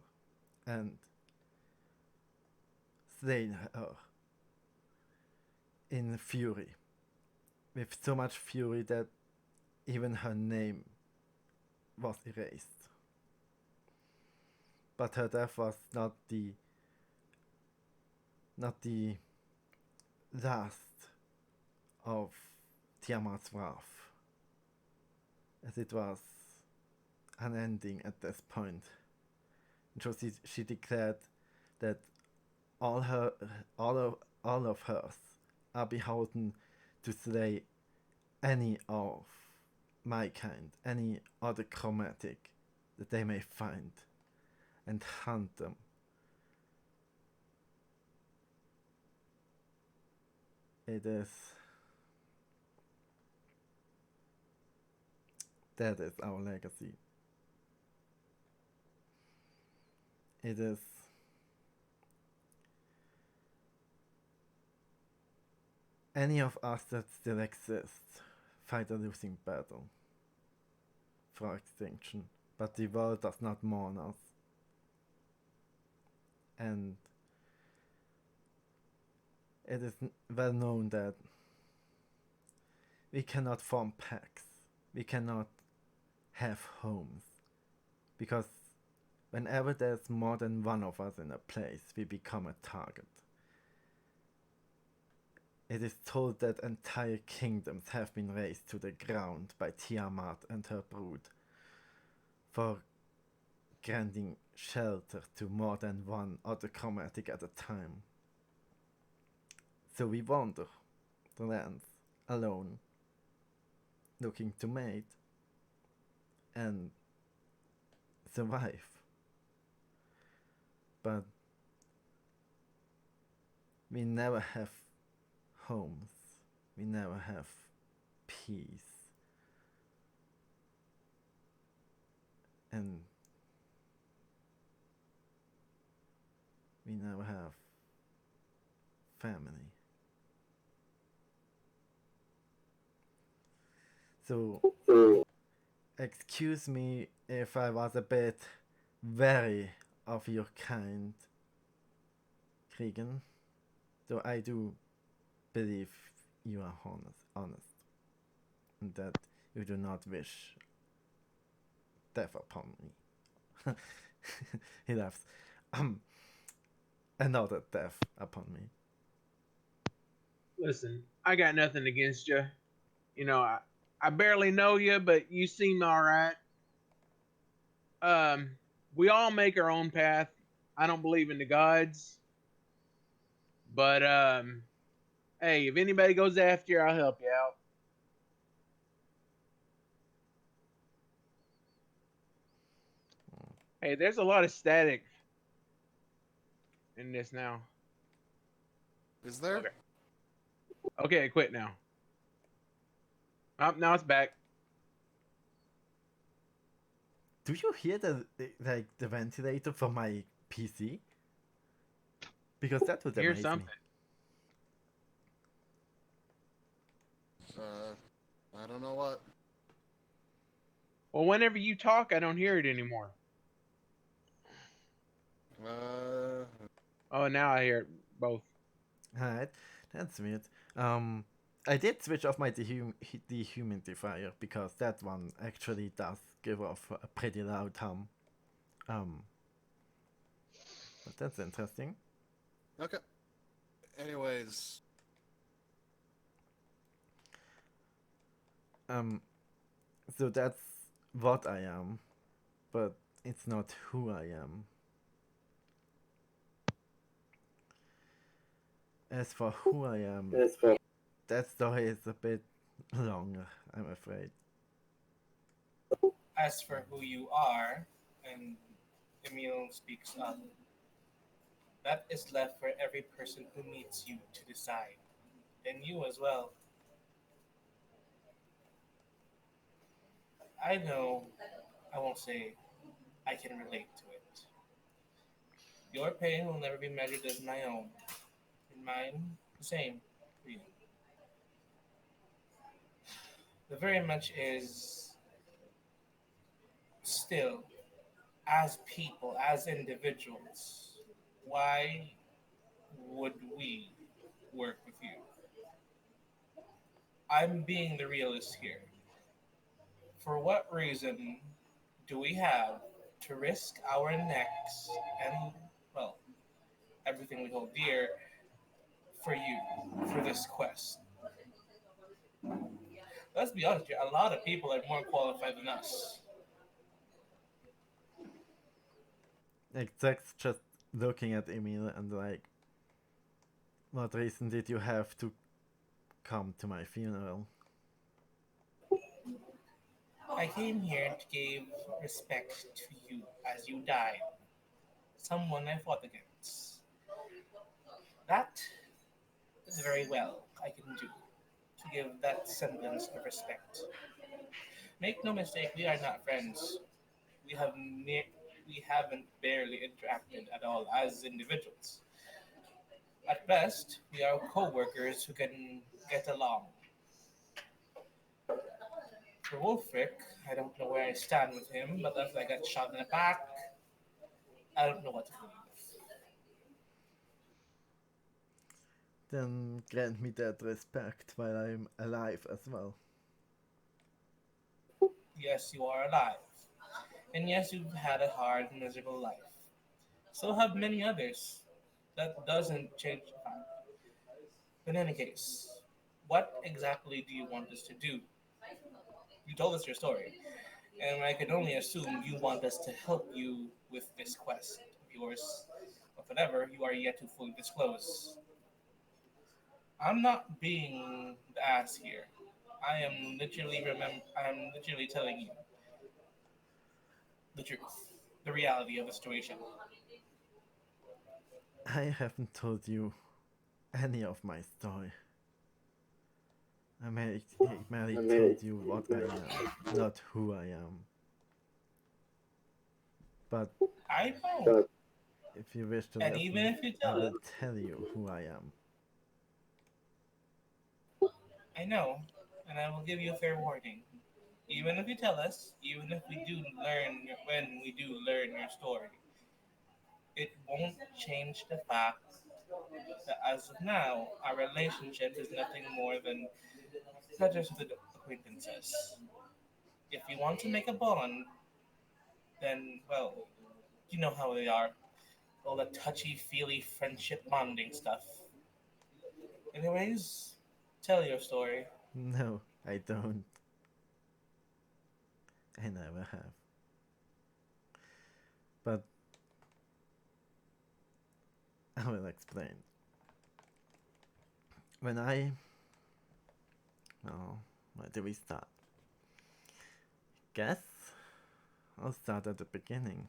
and slain her in fury, with so much fury that even her name was erased. But her death was not the last of Tiamat's wrath, as it was unending at this point. And so she declared that all of hers are beholden to slay any of my kind, any other chromatic that they may find, and hunt them. That is our legacy. It is any of us that still exist fight a losing battle for extinction, but the world does not mourn us. And it is well known that we cannot form packs, we cannot have homes, because whenever there's more than one of us in a place, we become a target. It is told that entire kingdoms have been razed to the ground by Tiamat and her brood for granting shelter to more than one other chromatic at a time. So we wander the lands alone, looking to mate and survive. But we never have homes, we never have peace, and we never have family. So, excuse me if I was a bit wary of your kind, Cregan, though I do believe you are honest, and that you do not wish death upon me. He laughs. Another death upon me. Listen, I got nothing against you. You know, I barely know you, but you seem all right. Um, we all make our own path. I don't believe in the gods, but hey, if anybody goes after you, I'll help you out. Hey, there's a lot of static in this now. Is there? Okay. Okay, quit now. Now it's back. Do you hear the ventilator from my PC? Because that would Here's amaze something. me. I don't know what. Well, whenever you talk, I don't hear it anymore. Oh, now I hear it both. Alright, that's weird. I did switch off my dehumidifier because that one actually does give off a pretty loud hum. But that's interesting. Okay. Anyways, So that's what I am, but it's not who I am. As for who I am, that story is a bit longer, I'm afraid. As for who you are, and Emil speaks up, that is left for every person who meets you to decide, and you as well. I know, I won't say I can relate to it. Your pain will never be measured as my own, and mine the same for you. The very much is still, as people, as individuals, why would we work with you? I'm being the realist here. For what reason do we have to risk our necks and, well, everything we hold dear for you, for this quest? Let's be honest here, a lot of people are more qualified than us. Like, Zach's just looking at Emil and like, what reason did you have to come to my funeral? I came here to give respect to you as you died, someone I fought against. That is very well I can do to give that semblance of respect. Make no mistake, we are not friends. We have we haven't barely interacted at all as individuals. At best, we are co-workers who can get along. For Wolfric, I don't know where I stand with him, but after I got shot in the back, I don't know what to believe. Then grant me that respect while I'm alive as well. Yes, you are alive. And yes, you've had a hard, miserable life. So have many others. That doesn't change the fact. In any case, what exactly do you want us to do? You told us your story, and I can only assume you want us to help you with this quest of yours, of whatever you are yet to fully disclose. I'm not being the ass here. I am literally telling you the truth, the reality of the situation. I haven't told you any of my story. I merely told you what I am, not who I am. But I know, if you wish to and even listen, if you I tell will us, tell you who I am. I know, and I will give you a fair warning. Even if you tell us, even if we do learn when we do learn your story, it won't change the fact that as of now, our relationship is nothing more than registered acquaintances. If you want to make a bond, then, well, you know how they are. All the touchy feely friendship bonding stuff. Anyways, tell your story. No, I don't. I never have. But I will explain. When I. Oh, where do we start? Guess I'll start at the beginning.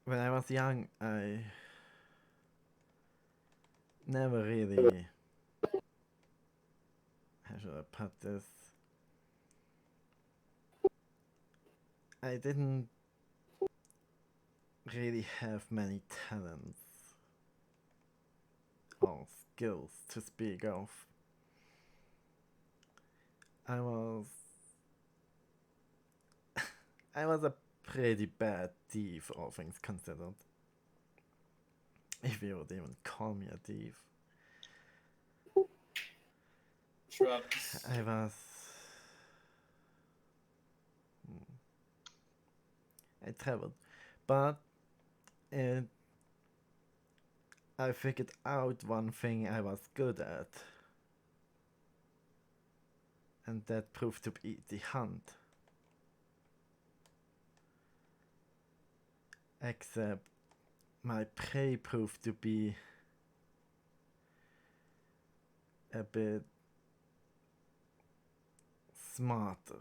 When I was young, I never really. How should I put this? I didn't really have many talents or skills to speak of. I was I was a pretty bad thief, all things considered. If you would even call me a thief. Shrugs. I was. I traveled. But it, I figured out one thing I was good at. And that proved to be the hunt. Except my prey proved to be a bit smarter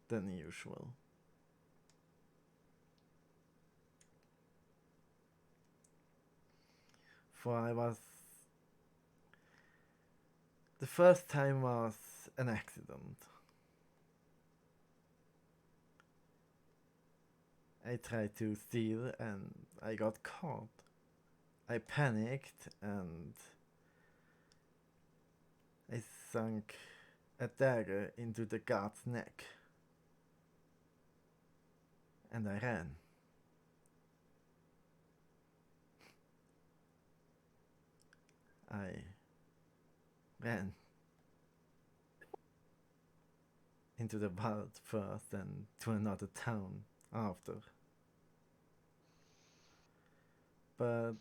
than usual. For I was. The first time was an accident. I tried to steal and I got caught. I panicked and I sunk a dagger into the guard's neck. And I ran. I ran into the wild first and to another town after. But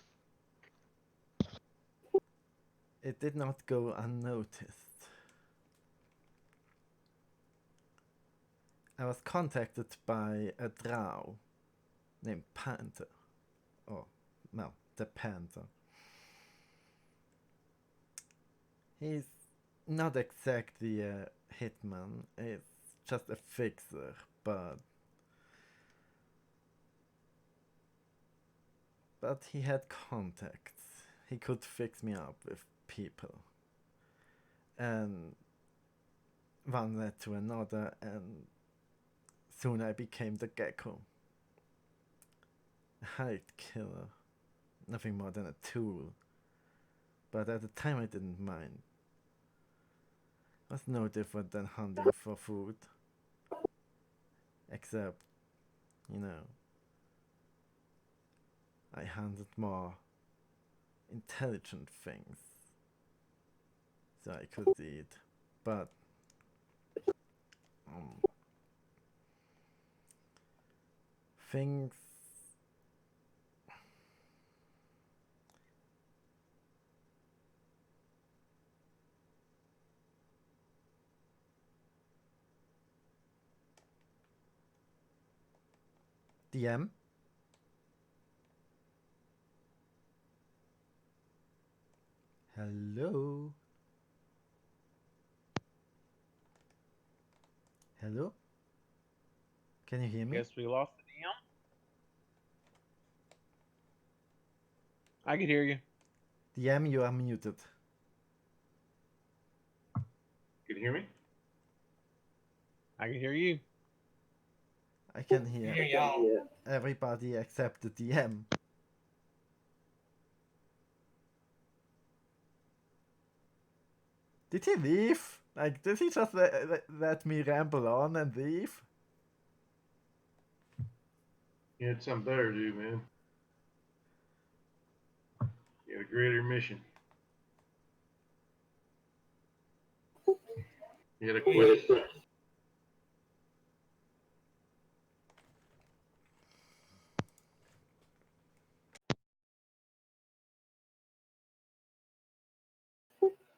it did not go unnoticed. I was contacted by a drow named Panther. Oh, no, the Panther. He's not exactly a hitman, it's just a fixer, but he had contacts. He could fix me up with people. And one led to another, and soon I became the Gecko. A hired killer. Nothing more than a tool. But at the time I didn't mind. It was no different than hunting for food. Except, you know, I hunted more intelligent things. So I could eat. But things DM? Hello? Hello? Can you hear me? Guess we lost the DM. I can hear you. DM, you are muted. Can you hear me? I can hear you. I can hear Hear y'all. everybody except the DM. Did he leave? Like, did he just let me ramble on and leave? You had something better to do, man. You had a greater mission. You had a quest.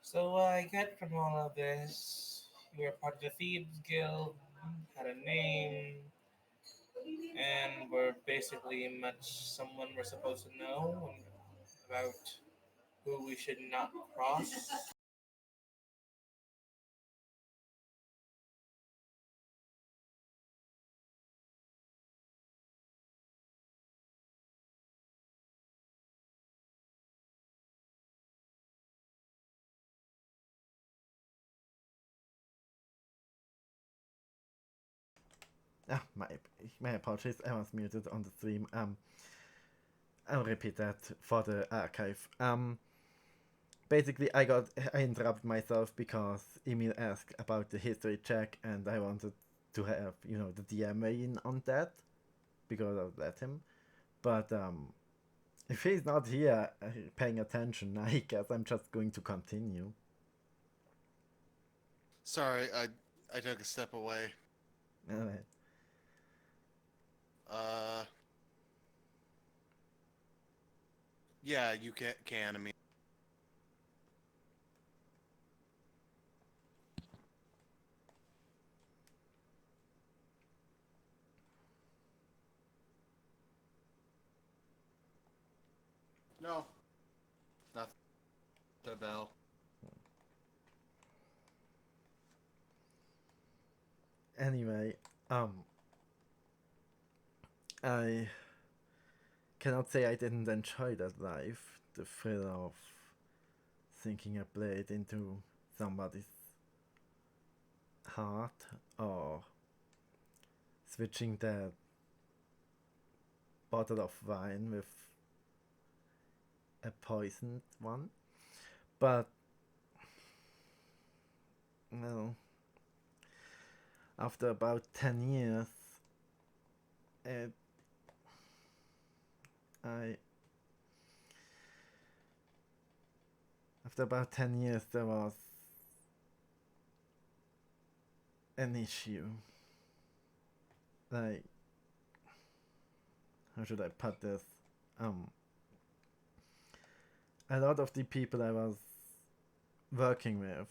So I get from all of this, you were part of the Thieves Guild, had a name, and were basically much someone we're supposed to know about who we should not cross. Ah, my apologies. I was muted on the stream. I'll repeat that for the archive. Basically, I interrupted myself because Emil asked about the history check, and I wanted to have the DM weigh in on that because I let him. But if he's not here paying attention, I guess I'm just going to continue. Sorry, I took a step away. Alright. Yeah, you can. I mean, no, not the bell. Anyway, I cannot say I didn't enjoy that life. The thrill of sinking a blade into somebody's heart or switching that bottle of wine with a poisoned one. But, well, after about 10 years, it, after about 10 years, there was an issue. Like, how should I put this? A lot of the people I was working with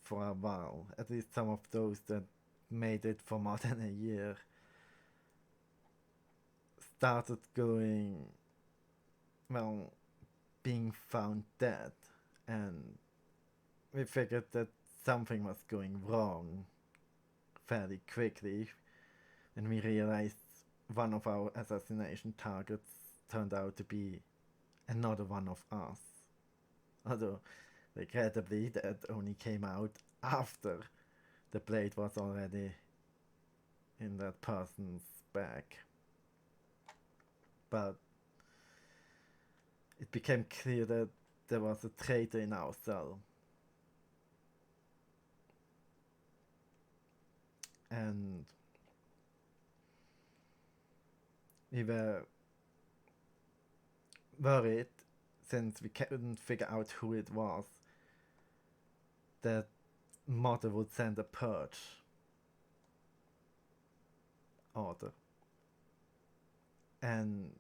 for a while, at least some of those that made it for more than a year, started going, well, being found dead, and we figured that something was going wrong fairly quickly, and we realized one of our assassination targets turned out to be another one of us. Although, regrettably, that only came out after the blade was already in that person's back. But it became clear that there was a traitor in our cell. And we were worried, since we couldn't figure out who it was, that Mother would send a purge order. And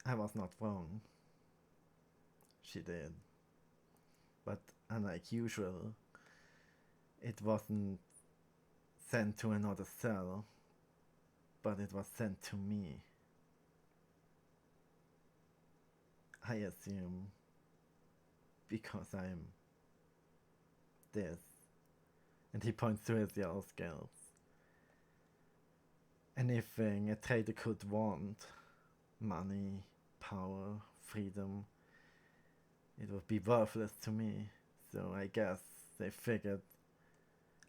I was not wrong. She did. But unlike usual, it wasn't sent to another cell, but it was sent to me. I assume because I'm this. And he points to his yellow scales. Anything a trader could want, money, power, freedom, it would be worthless to me. So I guess they figured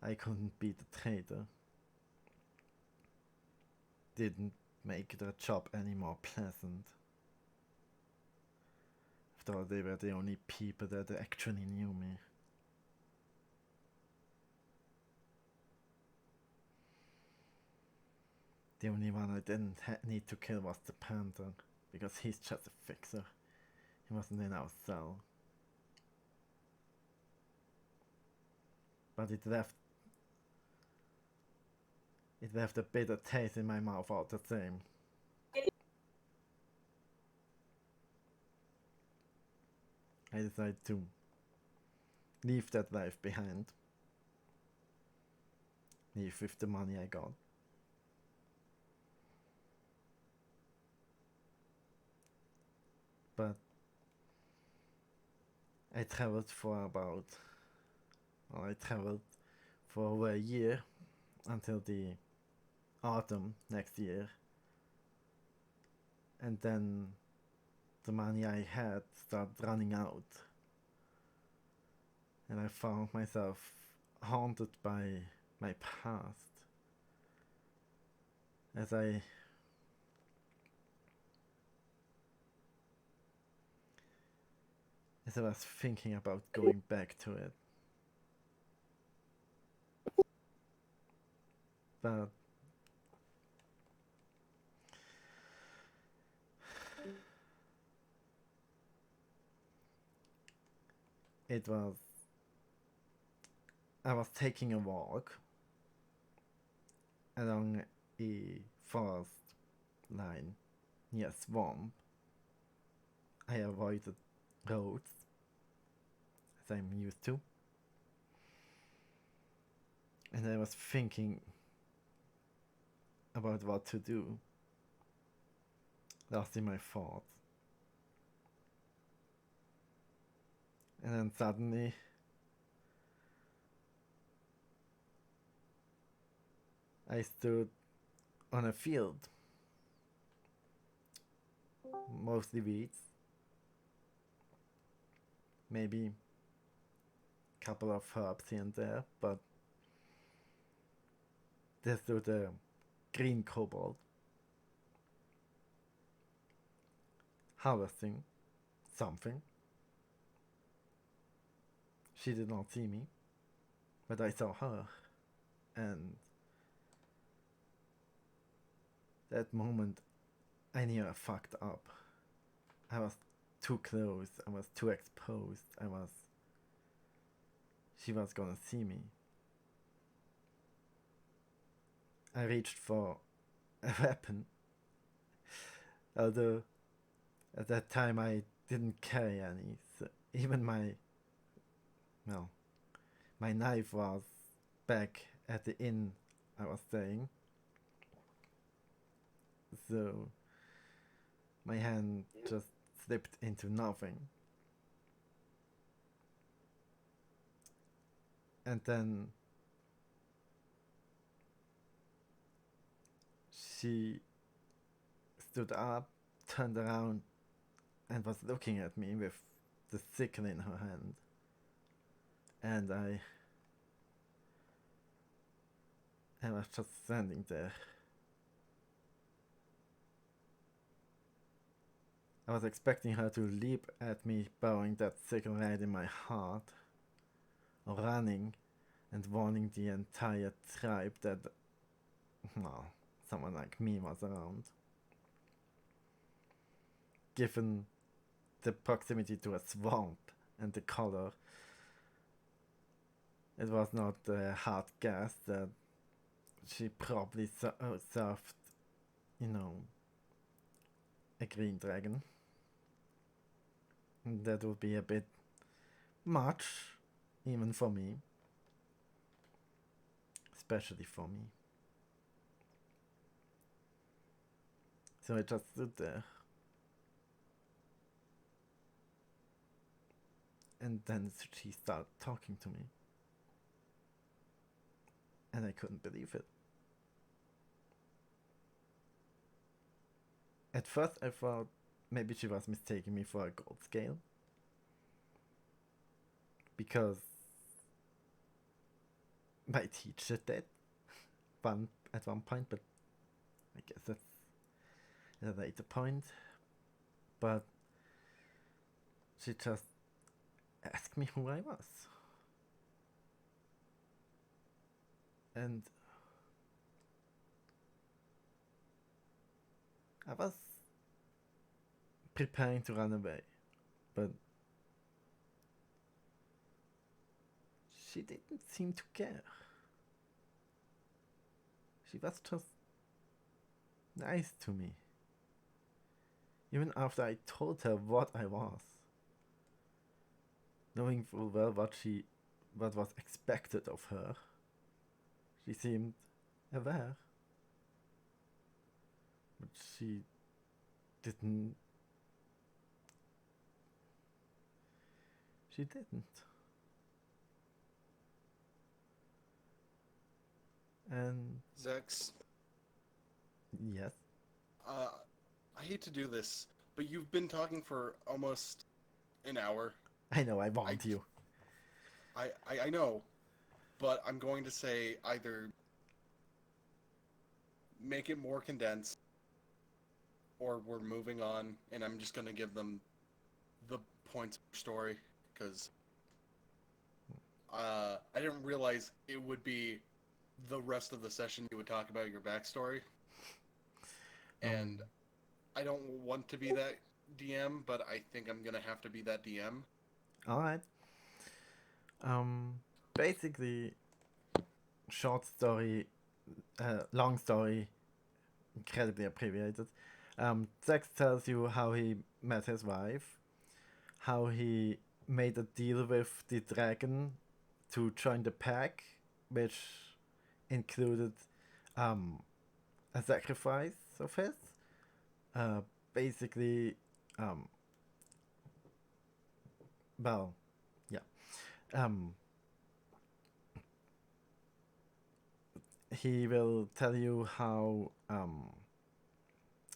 I couldn't be the trader. Didn't make their job any more pleasant. After all, they were the only people that actually knew me. The only one I didn't need to kill was the Panther, because he's just a fixer. He wasn't in our cell. But it left a bitter taste in my mouth all the same. I decided to leave that life behind. Leave with the money I got. But I traveled for over a year until the autumn next year. And then the money I had started running out. And I found myself haunted by my past. As I was thinking about going back to it. But I was taking a walk along a forest line near a swamp. I avoided roads, as I'm used to. And I was thinking about what to do, lost in my thoughts. And then suddenly I stood on a field, mostly weeds, maybe a couple of herbs here and there, but there stood a green kobold harvesting something. She did not see me, but I saw her, and that moment I knew I fucked up. I was too close, I was too exposed, she was gonna see me. I reached for a weapon, although at that time I didn't carry any, so even my knife was back at the inn I was staying, so my hand just slipped into nothing. And then she stood up, turned around, and was looking at me with the sickle in her hand. And I was just standing there. I was expecting her to leap at me, bowing that sickle right in my heart, or running and warning the entire tribe that, well, someone like me was around. Given the proximity to a swamp and the color, it was not a hard guess that she probably served, a green dragon. That would be a bit much, even for me. Especially for me. So I just stood there. And then she started talking to me. And I couldn't believe it. At first I thought maybe she was mistaking me for a gold scale. Because my teacher did at one point, but I guess that's at a later point. But she just asked me who I was. And I was preparing to run away, but she didn't seem to care. She was just nice to me. Even after I told her what I was. knowing full well what was expected of her. She seemed aware, but she didn't. She didn't. And Zex, yes, I hate to do this, but you've been talking for almost an hour. I know I want you. I know, but I'm going to say either make it more condensed, or we're moving on, and I'm just going to give them the points of the story, because I didn't realize it would be the rest of the session you would talk about your backstory. And I don't want to be that DM, but I think I'm gonna have to be that DM. Alright. Basically, short story, long story, incredibly abbreviated. Zax tells you how he met his wife, how he made a deal with the dragon to join the pack, which included a sacrifice of his. Basically, well, yeah. He will tell you how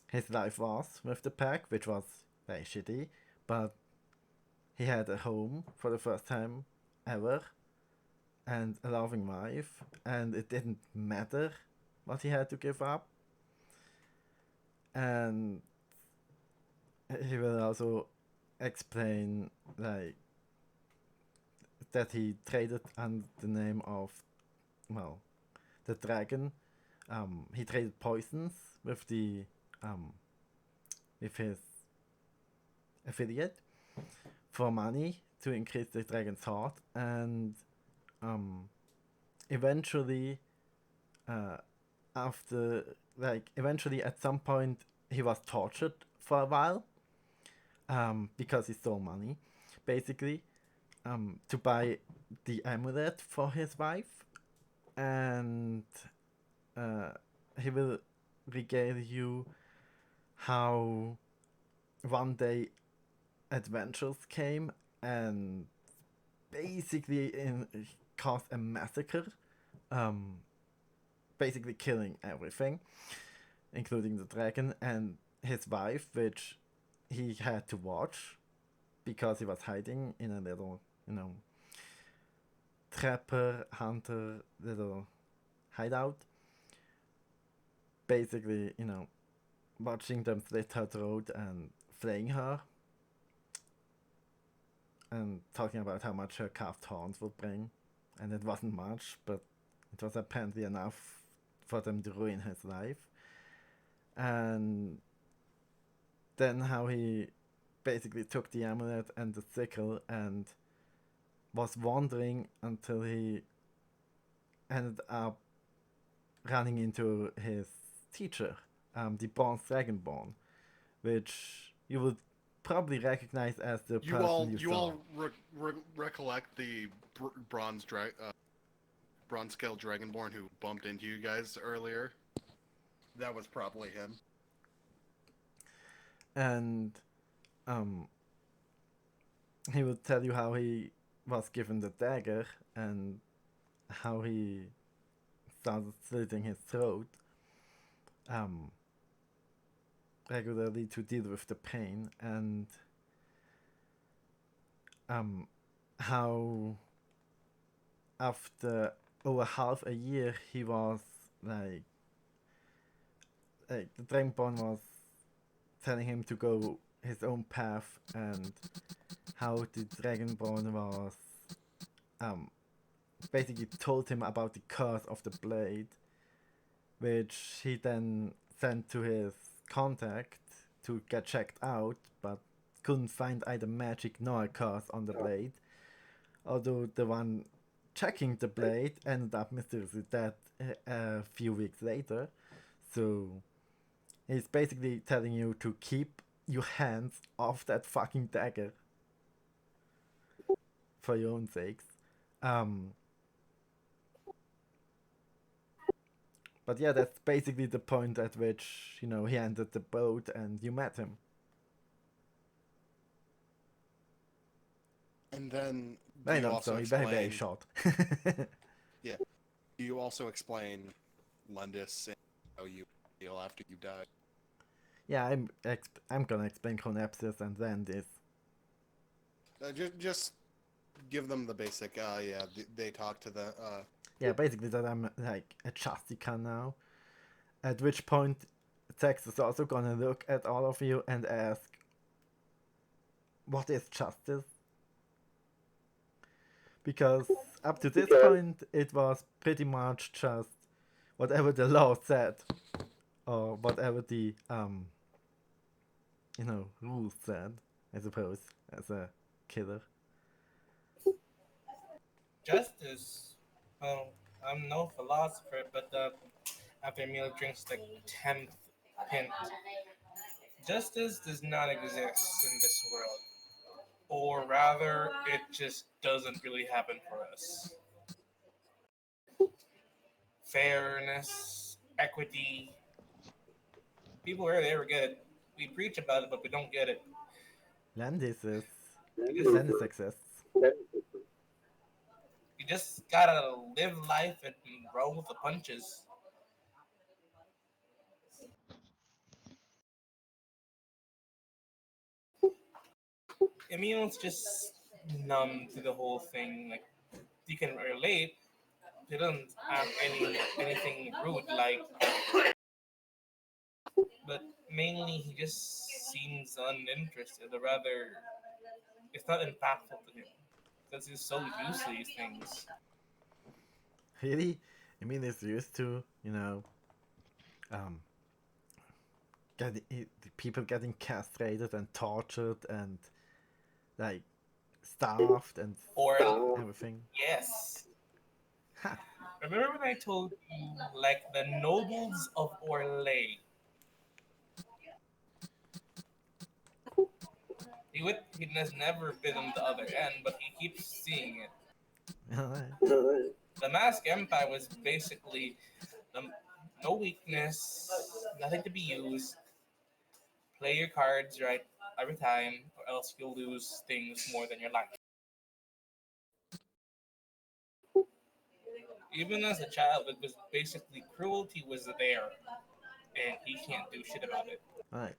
his life was with the pack, which was very shitty, but he had a home for the first time ever and a loving wife, and it didn't matter what he had to give up. And he will also explain like that he traded under the name of, well, the dragon. He traded poisons with the with his affiliate for money to increase the dragon's heart, and eventually eventually at some point he was tortured for a while because he stole money, basically, to buy the amulet for his wife, and he will regale you how one day adventures came and basically caused a massacre, basically killing everything, including the dragon and his wife, which he had to watch because he was hiding in a little, trapper hunter little hideout. Basically, watching them slit her throat and flaying her, and talking about how much her carved horns would bring. And it wasn't much, but it was apparently enough for them to ruin his life. And then how he basically took the amulet and the sickle and was wandering until he ended up running into his teacher, the Bronze Dragonborn, which you would probably recognize as the You person all you you saw. all recollect the bronze scale dragonborn who bumped into you guys earlier? That was probably him. And he would tell you how he was given the dagger and how he started slitting his throat regularly to deal with the pain, and how after over half a year he was like the Dragonborn was telling him to go his own path, and how the Dragonborn was basically told him about the curse of the blade, which he then sent to his contact to get checked out, but couldn't find either magic nor a curse on the blade. Although the one checking the blade ended up mysteriously dead a few weeks later. So he's basically telling you to keep your hands off that fucking dagger. for your own sakes. Um, but yeah, that's basically the point at which, you know, he entered the boat and you met him. And then Very you long also story, very explain. short. You also explain Lundis and how you feel after you die. Yeah, I'm gonna explain Chronepsis and then this. Just give them the basic. Yeah, they talk to the. Yeah, basically that I'm like a Chastica now. At which point, Tex is also gonna look at all of you and ask, what is justice? Because up to this point, it was pretty much just whatever the law said, or whatever the rules said, I suppose, as a killer. Justice. Well, I'm no philosopher, but after Emil drinks the 10th pint, justice does not exist in this world. Or rather, it just doesn't really happen for us. Fairness, equity. People rarely ever get it. We preach about it, but we don't get it. Landis You just, exists. you just gotta live life and roll with the punches. Emil's just numb to the whole thing. Like, you can relate. He doesn't have anything rude like, but mainly he just seems uninterested, or rather, it's not impactful to him because he's so used to these things. Really? I mean, it's used to, people getting castrated and tortured and, like, starved and Or everything. yes, Ha! remember when I told you like the nobles of Orlais? He has never been on the other end, but he keeps seeing it. Alright. The Mask Empire was basically no weakness, nothing to be used. Play your cards right every time, or else you'll lose things more than you like. Even as a child, it was basically cruelty was there, and he can't do shit about it. Alright.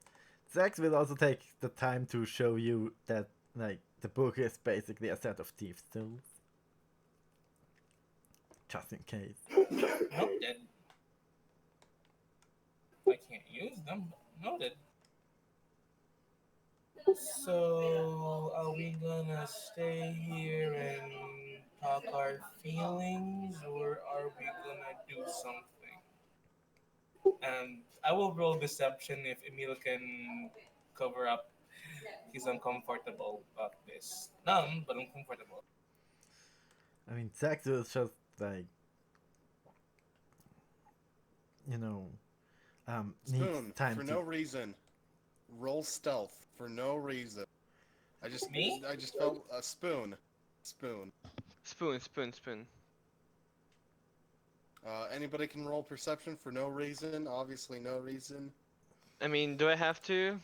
Zax will also take the time to show you that, like, the book is basically a set of thieves' tools. Just in case. Noted. I can't use them. Noted. So, are we gonna stay here and talk our feelings, or are we gonna do something? And I will roll deception if Emil can cover up. He's uncomfortable about this. Numb, but uncomfortable. I mean, Zax will just, like, needs Spoon, time for to. no reason. Roll stealth for no reason. Me? I just felt a spoon. Spoon. Spoon. Anybody can roll perception for no reason. Obviously, no reason. I mean, do I have to?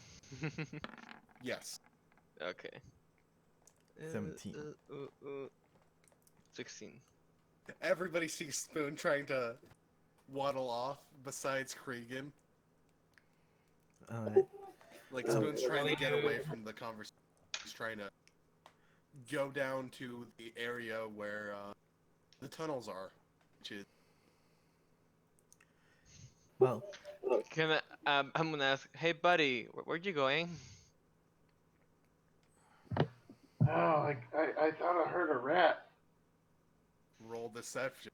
Yes. Okay. 17. 16. Everybody sees Spoon trying to waddle off. Besides Cregan, Alright. like Oh. Spoon's trying to get away from the conversation. He's trying to go down to the area where the tunnels are, which is Well, Can I'm gonna ask, hey buddy, where'd you going? Oh, I thought I heard a rat. roll deception.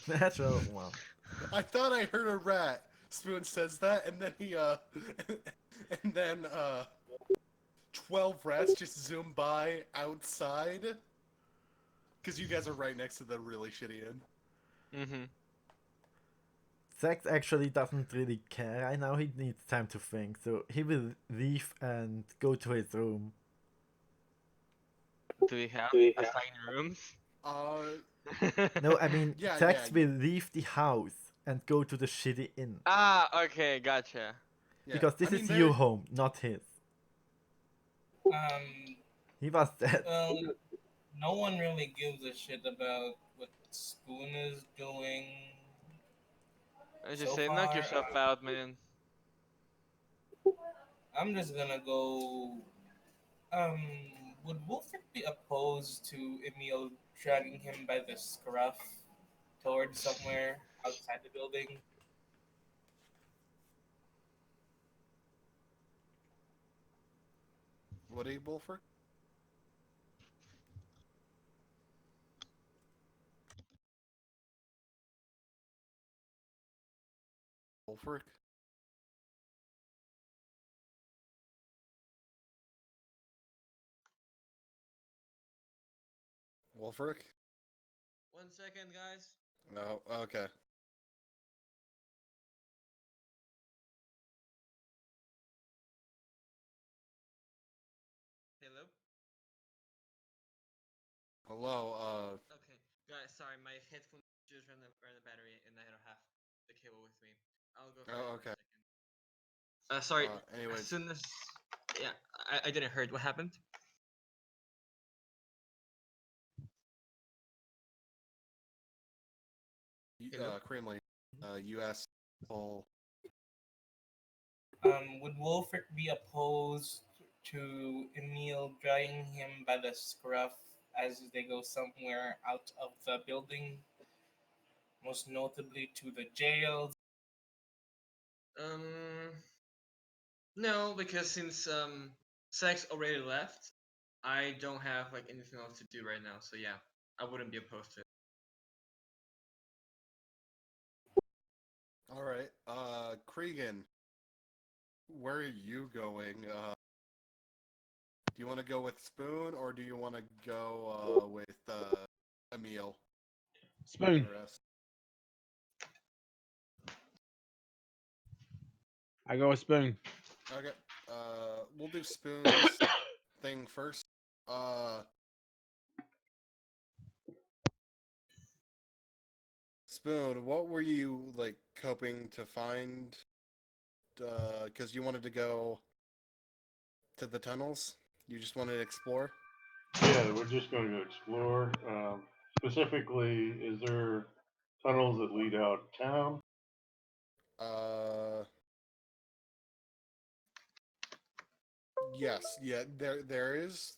natural one. I thought I heard a rat. Spoon says that, and then and then 12 rats just zoom by outside. Because you guys are right next to the really shitty inn. Zax actually doesn't really care right now. He needs time to think, so he will leave and go to his room. Do we have assigned rooms? Uh, No, I mean Yeah, Zax yeah. will leave the house and go to the shitty inn Okay, gotcha. yeah. because this I mean, is there- your home, not his. Um, He was dead. well, no one really gives a shit about what Spoon is doing. I just So say, knock far, yourself out, man. I'm just gonna go. Um, would Wolfric be opposed to Emil dragging him by the scruff towards somewhere outside the building? Woody Wolfric? Wolfric? Wolfric? 1 second, guys. No, okay. Hello? Hello, Okay, guys, sorry, my headphones just ran the battery and I don't have the cable with me. I'll go for it in okay. a second. Sorry, Anyways. as soon as... Yeah, I didn't heard what happened. Hello? Creamly, you asked Paul. Would Wolfric be opposed to Emil dragging him by the scruff as they go somewhere out of the building? Most notably to the jail. No, because since Sex already left, I don't have like anything else to do right now. So yeah, I wouldn't be opposed to it. All right, Cregan, where are you going? Do you want to go with Spoon or do you want to go with Emil? Spoon. The rest? I go with Spoon. Okay. We'll do Spoon's thing first. Spoon, what were you like hoping to find? Because you wanted to go to the tunnels. You just wanted to explore. Yeah, we're just going to explore. Specifically, is there tunnels that lead out of town? Yes, yeah. There is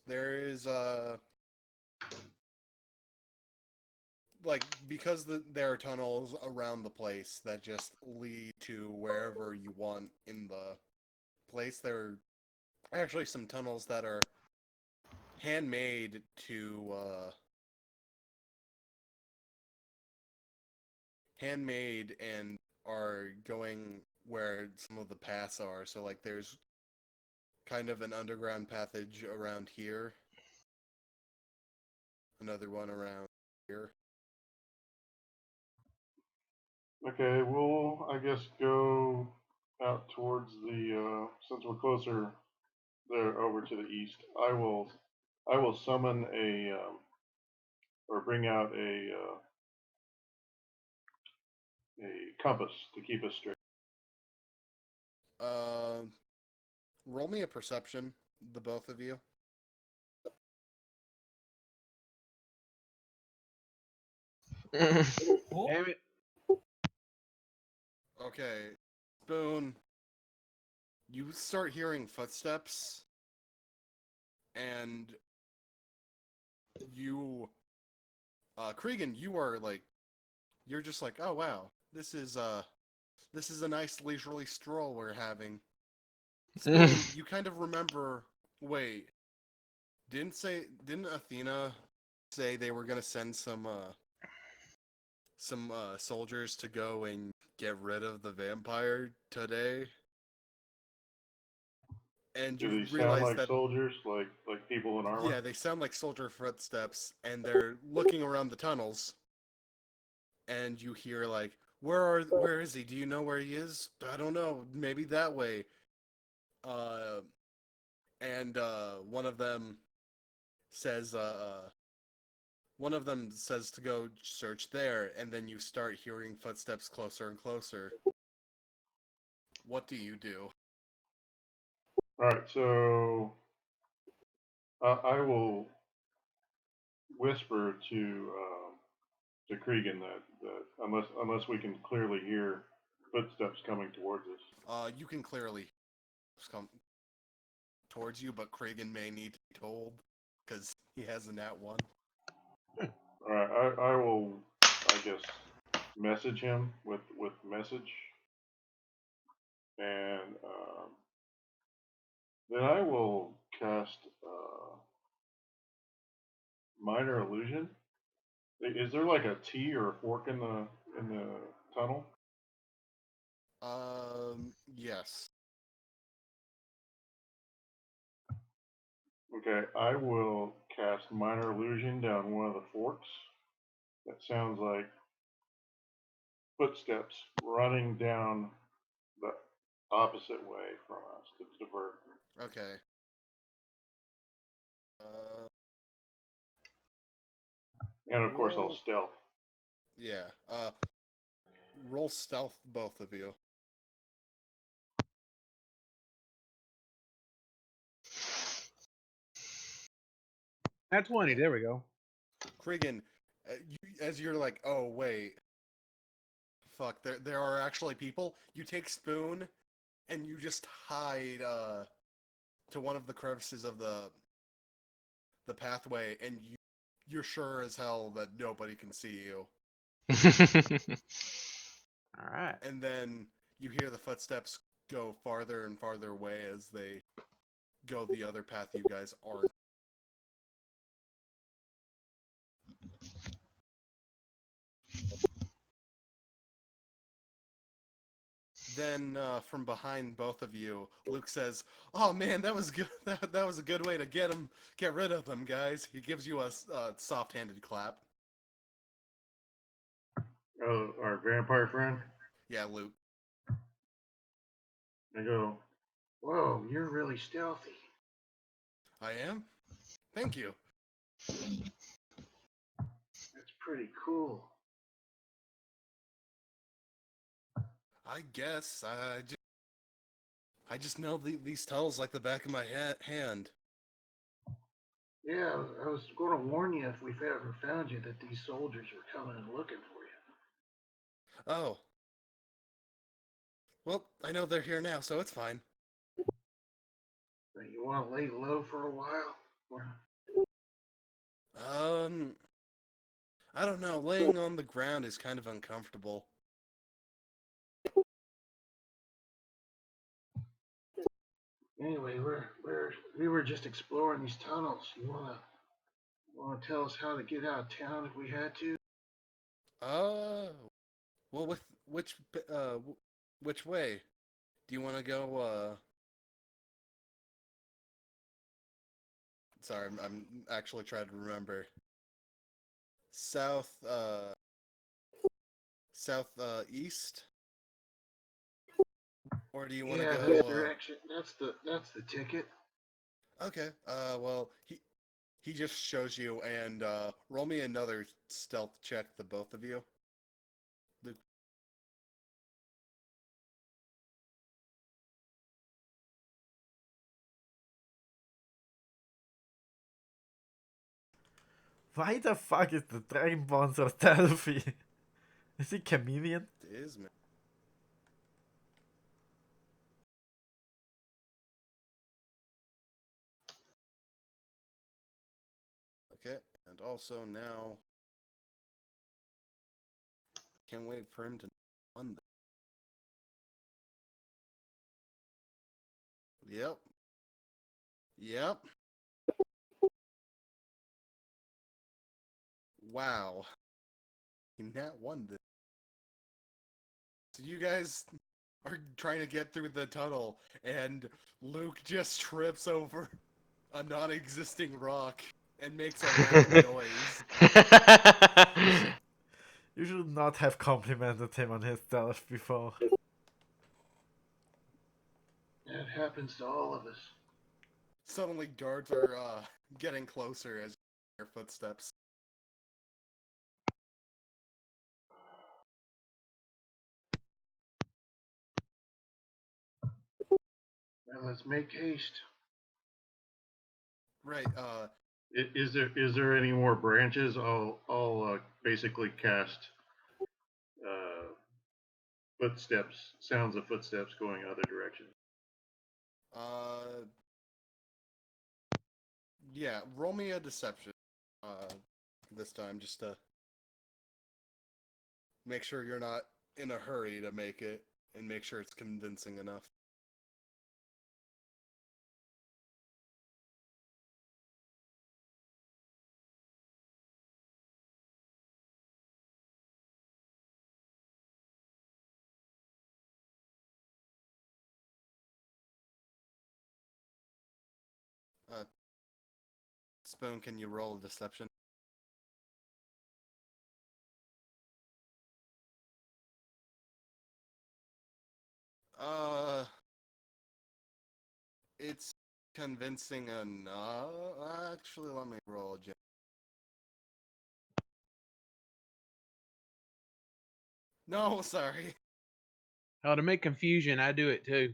like because there are tunnels around the place that just lead to wherever you want in the place. There are actually some tunnels that are handmade to handmade and are going where some of the paths are. So like there's kind of an underground passage around here. Another one around here. Okay, we'll I guess go out towards the since we're closer there over to the east. I will summon a or bring out a compass to keep us straight. Uh, roll me a perception, the both of you. Damn it. Okay, Spoon, you start hearing footsteps, and you, Cregan, you are like, you're just like, oh wow, this is a nice leisurely stroll we're having. Spoon, you kind of remember, wait, didn't Athena say they were gonna send some soldiers to go and get rid of the vampire today? And Do you these sound realize like that soldiers, like people in armor? yeah, they sound like soldier footsteps, and they're looking around the tunnels, and you hear like, Where is he? Do you know where he is? I don't know. Maybe that way. And one of them says to go search there, and then you start hearing footsteps closer and closer. What do you do? All right, so I will whisper to Cregan that unless we can clearly hear footsteps coming towards us. You can clearly come towards you, but Kragan may need to be told because he has a nat 1. All right, I will, I guess, message him with message, and then I will cast minor illusion. Is there like a T or a fork in the tunnel? Yes. Okay, I will cast minor illusion down one of the forks. That sounds like footsteps running down the opposite way from us to divert. Okay. And of course, I'll Roll- stealth. Yeah. Roll stealth, both of you. That's 20. There we go. Krigan, as you're like, oh wait, fuck, there are actually people. You take Spoon, and you just hide to one of the crevices of the pathway, and you're sure as hell that nobody can see you. All right. And then you hear the footsteps go farther and farther away as they go the other path you guys aren't. Then from behind both of you, Luke says, "Oh man, that was good. That was a good way to get rid of them, guys." He gives you a soft-handed clap. Oh, our vampire friend. Yeah, Luke. I go, whoa, you're really stealthy. I am. Thank you. That's pretty cool. I guess I just know these tunnels like the back of my hand. Yeah, I was going to warn you if we ever found you that these soldiers were coming and looking for you. Oh. Well, I know they're here now, so it's fine. You want to lay low for a while? I don't know. Laying on the ground is kind of uncomfortable. Anyway, we were just exploring these tunnels. You wanna tell us how to get out of town if we had to? Well, which way? Do you want to go? Sorry, I'm actually trying to remember. South, east? Or do you want to Yeah, go? that direction. That's the ticket. Okay. Well, he just shows you, and roll me another stealth check, the both of you. Luke. Why the fuck is the Dragonborn so stealthy? Is he chameleon? It is, man. Okay, and also now, can't wait for him to run that. Yep. Yep. Wow. He nat won this. So you guys are trying to get through the tunnel, and Luke just trips over a non-existing rock and makes a loud noise. You should not have complimented him on his stealth before. It happens to all of us. Suddenly, guards are getting closer as their footsteps. Now let's make haste. Right. Is there any more branches? I'll basically cast footsteps, sounds of footsteps going other directions. Yeah. Roll me a deception. This time, just to make sure you're not in a hurry to make it, and make sure it's convincing enough. Spoon, can you roll a deception? Uh, it's convincing enough. Actually, let me roll a No, sorry. How to make confusion, I do it too.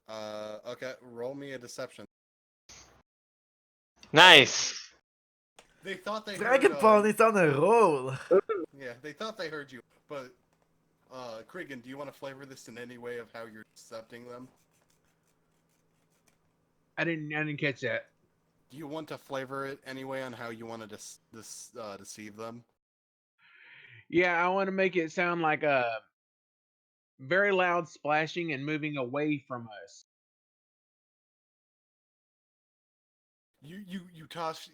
Okay, roll me a deception. Nice. They thought they Dragon heard, Ball is on a roll! yeah, they thought they heard you, but, Krigan, do you want to flavor this in any way of how you're decepting them? I didn't catch that. Do you want to flavor it anyway on how you want to deceive them? Yeah, I want to make it sound like a very loud splashing and moving away from us. You toss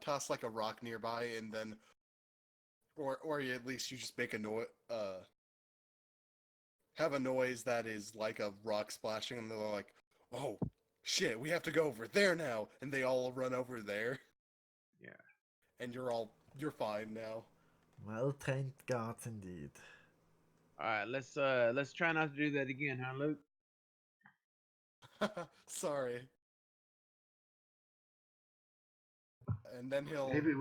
toss like a rock nearby, and then or at least you just make a noise have a noise that is like a rock splashing, and they're like, oh shit, we have to go over there now, and they all run over there. Yeah. And you're fine now. Well trained guards indeed. All right, let's try not to do that again, huh, Luke? Sorry. And then he'll Maybe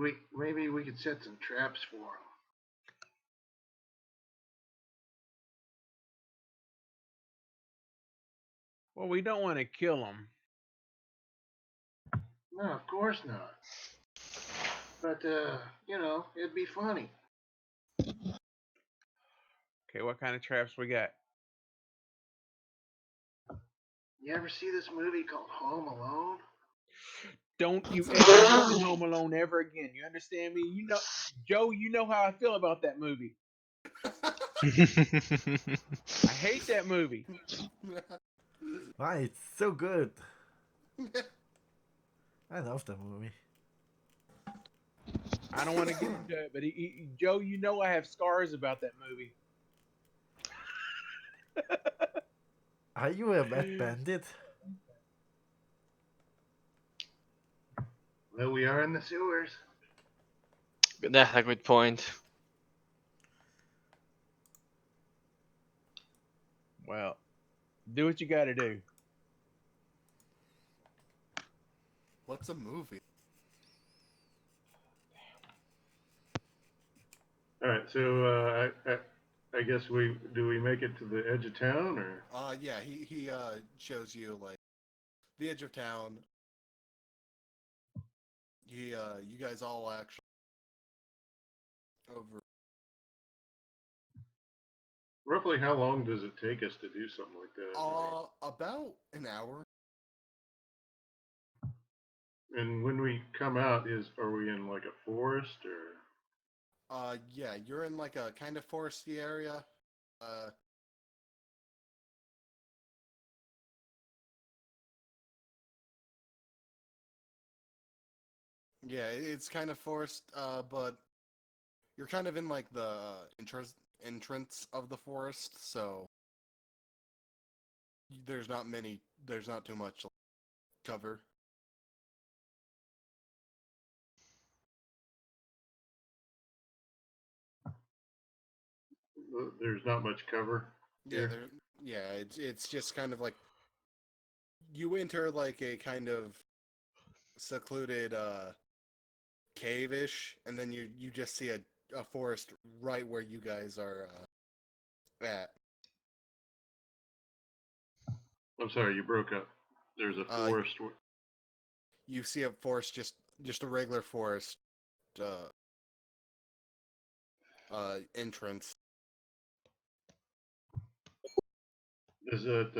we could set some traps for him. Well, we don't want to kill them. No, of course not. But it'd be funny. Okay, what kind of traps we got? You ever see this movie called Home Alone? Don't you ever mention Home Alone ever again. You understand me? You know, Joe, you know how I feel about that movie. I hate that movie. Why, it's so good. I love that movie. I don't want to get into it, but Joe, you know I have scars about that movie. Are you a wet bandit? Well, we are in the sewers. That's a good point. Well, do what you got to do. What's a movie? All right, so I guess we make it to the edge of town, or? Yeah, he shows you like the edge of town. You guys all actually over. Roughly how long does it take us to do something like that? About an hour. And when we come out, are we in like a forest or? Yeah, you're in like a kind of foresty area. Yeah, it's kind of forest, but you're kind of in like the entrance of the forest, so there's not too much cover. There's not much cover. Yeah, Here? it's just kind of like you enter like a kind of secluded cave-ish, and then you just see a forest right where you guys are at. I'm sorry, you broke up. There's a forest. You see a forest, just a regular forest entrance. Is it?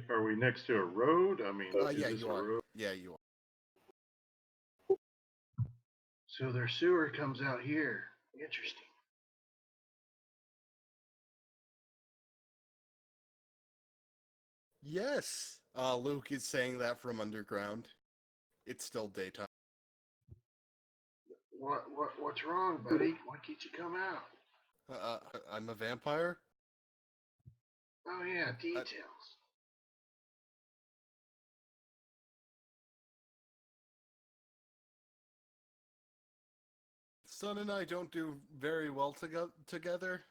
Are we next to a road? I mean, is Yeah, this you a are. road? Yeah, you are. So their sewer comes out here. Interesting. Yes. Luke is saying that from underground. It's still daytime. What's wrong, buddy? Why can't you come out? I'm a vampire. Oh yeah, details. Son and I don't do very well together.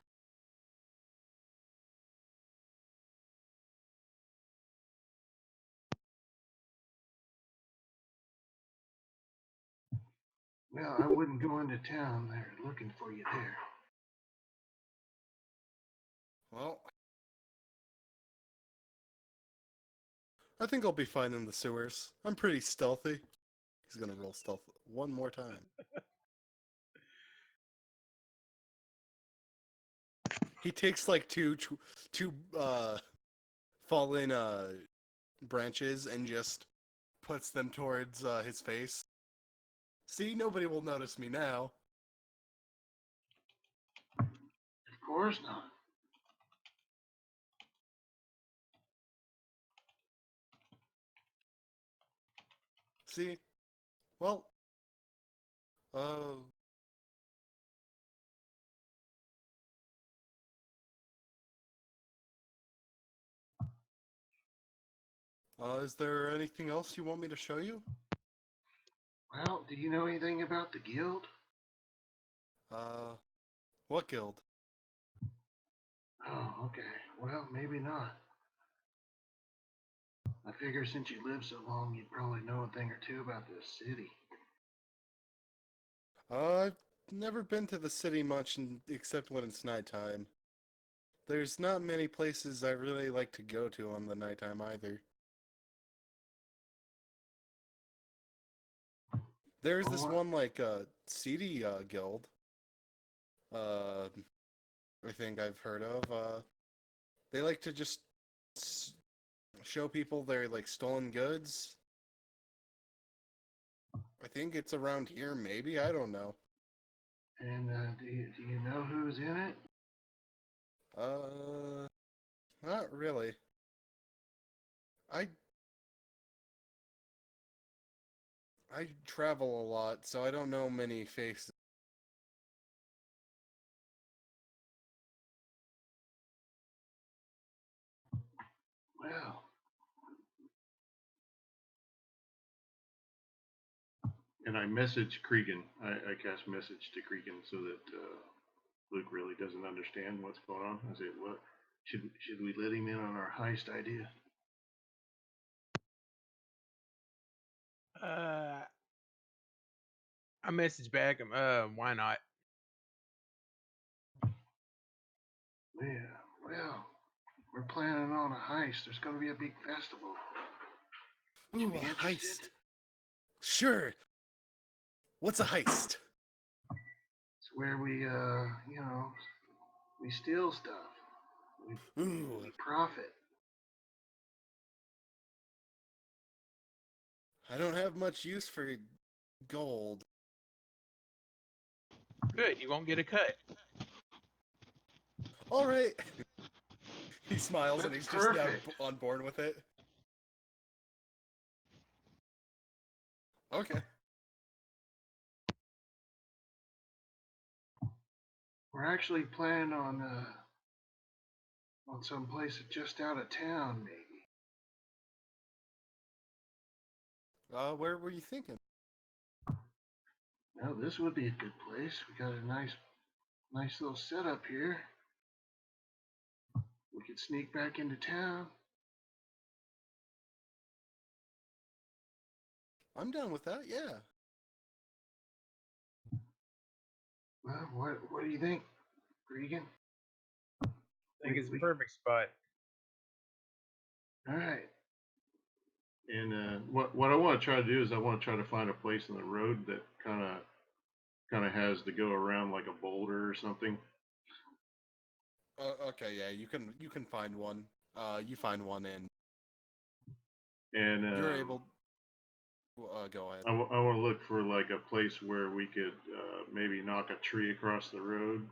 Well, I wouldn't go into town. They're looking for you there. Well, I think I'll be fine in the sewers. I'm pretty stealthy. He's gonna roll stealth one more time. He takes like two fallen branches and just puts them towards his face. See, nobody will notice me now. Of course not. See? Well, uh, is there anything else you want me to show you? Well, do you know anything about the guild? What guild? Oh, okay. Well, maybe not. I figure since you live so long, you'd probably know a thing or two about this city. I've never been to the city much except when it's nighttime. There's not many places I really like to go to on the nighttime either. There's this one like seedy guild. I think I've heard of. They like to just show people their like stolen goods. I think it's around here, maybe. I don't know. And do you know who's in it? Not really. I I travel a lot, so I don't know many faces. Well, and I message Cregan. I cast message to Cregan so that Luke really doesn't understand what's going on. I say, what should we let him in on our heist idea? I message back him. Why not? Yeah, well, we're planning on a heist. There's going to be a big festival. Would you Ooh, be a interested? heist. Sure. What's a heist? It's where we, we steal stuff. Ooh, We profit. I don't have much use for gold. Good. You won't get a cut. All right. He smiles and he's That's just now perfect. on board with it. Okay. We're actually planning on some place just out of town, maybe. Where were you thinking? Well, this would be a good place. We got a nice little setup here. could sneak back into town. I'm down with that. Yeah. Well, what do you think, Regan? I think it's the We- perfect spot. All right. And what I want to try to do is I want to try to find a place in the road that kind of has to go around like a boulder or something. Okay. Yeah. You can find one. You find one and And you're able. Go ahead. I want to look for like a place where we could maybe knock a tree across the road.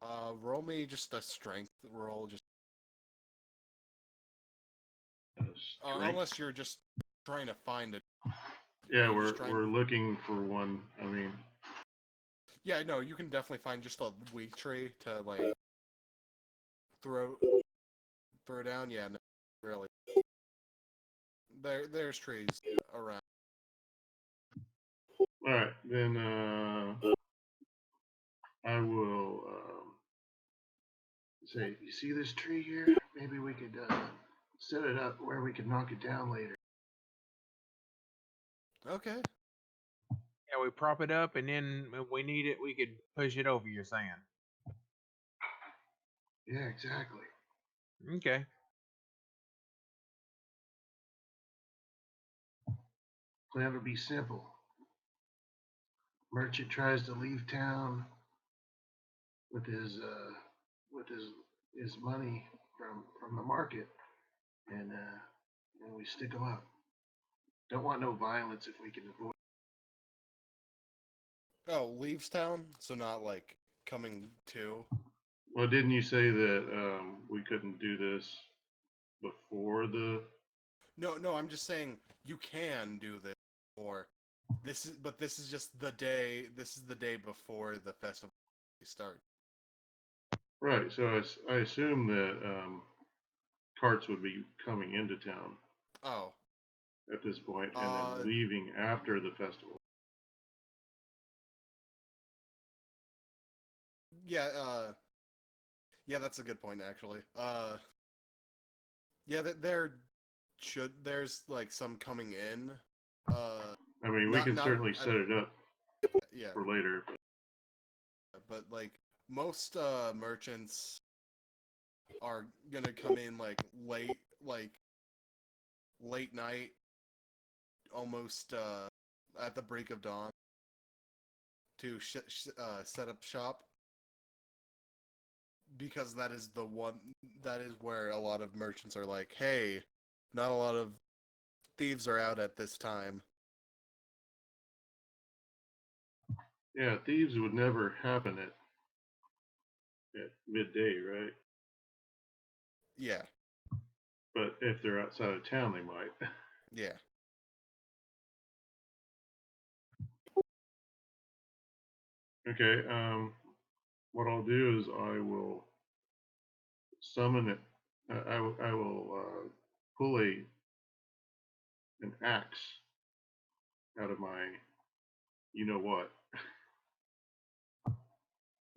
Roll me just a strength roll. Just Strength. unless you're just trying to find it. Yeah, you're just trying- we're looking for one. I mean, Yeah. No, you can definitely find just a weak tree to like throw down. Yeah. No, really. There's trees around. all right, then I will say, you see this tree here? Maybe we could set it up where we could knock it down later. Okay. Yeah, we prop it up, and then when we need it, we could push it over. You're saying? Yeah, exactly. Okay. Plan will be simple. Merchant tries to leave town with his money from the market, and we stick him up. Don't want no violence if we can avoid. Oh, leaves town, so not like coming to. Well, didn't you say that we couldn't do this before the? No, no, I'm just saying you can do this, or this is just the day. This is the day before the festival starts. Right. So I assume that carts would be coming into town Oh, at this point and Uh, then leaving after the festival. yeah. Yeah, that's a good point actually. Yeah, there's like some coming in. I mean, we not- can not- certainly I- set it up Yeah, for later. but like most merchants are gonna come in like late night, almost at the break of dawn to set up shop, because that is where a lot of merchants are like, hey, not a lot of thieves are out at this time. Yeah, thieves would never happen at midday, right? Yeah, But if they're outside of town, they might. yeah. Okay. What I'll do is I will summon it. I will pull an axe out of my you know what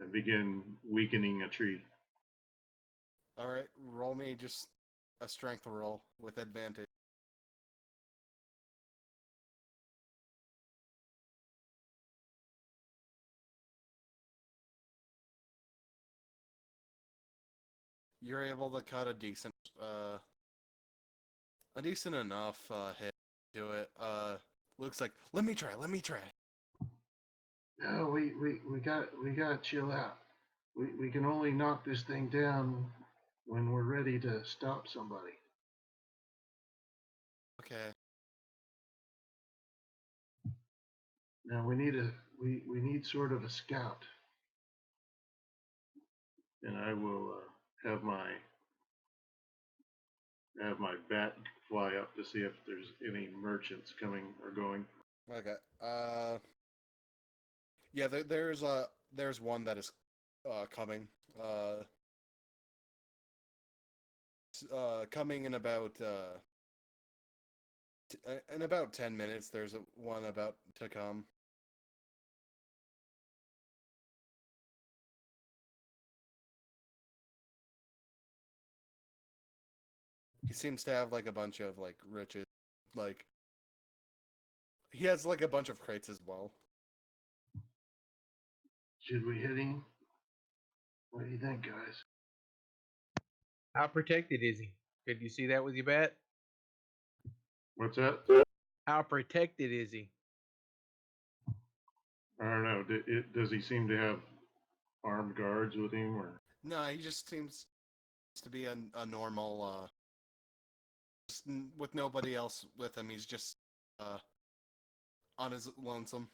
and begin weakening a tree. All right, roll me just a strength roll with advantage. You're able to cut a decent enough hit to it. Looks like. Let me try. No, we gotta chill out. We can only knock this thing down when we're ready to stop somebody. Okay. Now we need sort of a scout, and I will have my bat fly up to see if there's any merchants coming or going. Okay. Yeah. There's one that is coming. Coming in about in about 10 minutes. There's one about to come. He seems to have like a bunch of like riches, like he has like a bunch of crates as well. Should we hit him? What do you think, guys? How protected is he? Could you see that with your bat? What's that? How protected is he? I don't know. Does he seem to have armed guards with him, or? No, he just seems to be a normal, with nobody else with him. He's just on his lonesome.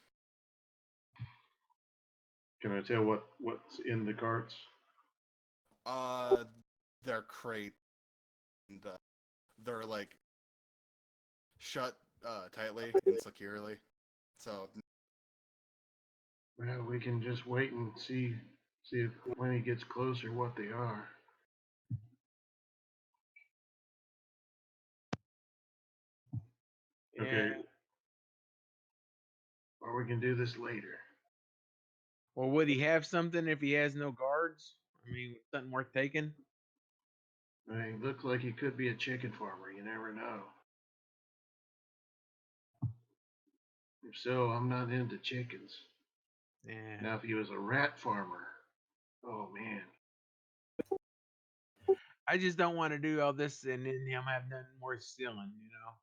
Can I tell what's in the carts? They're crate, and they're like shut tightly and securely. So Well, we can just wait and see if when he gets closer what they are. Okay. Yeah. Or we can do this later. Well, would he have something if he has no guards? I mean, something worth taking? I mean, looks like he could be a chicken farmer. You never know. If so, I'm not into chickens. Yeah. Now, if he was a rat farmer, oh man. I just don't want to do all this and then him have nothing worth stealing, you know?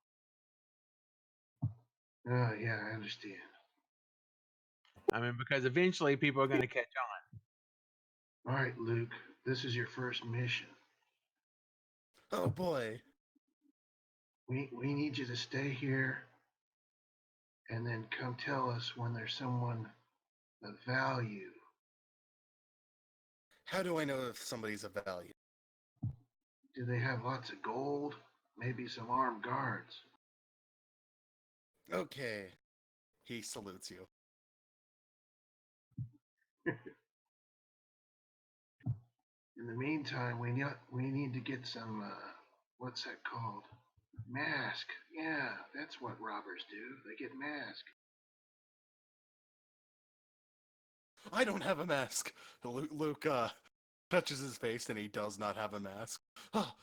Oh yeah, I understand. I mean, because eventually people are going to catch on. All right, Luke, this is your first mission. oh boy, We need you to stay here and then come tell us when there's someone of value. how do I know if somebody's of value? Do they have lots of gold? Maybe some armed guards. Okay, he salutes you. In the meantime, we need to get some what's that called? Mask. Yeah, that's what robbers do. They get mask. I don't have a mask. Luke touches his face and he does not have a mask. Oh,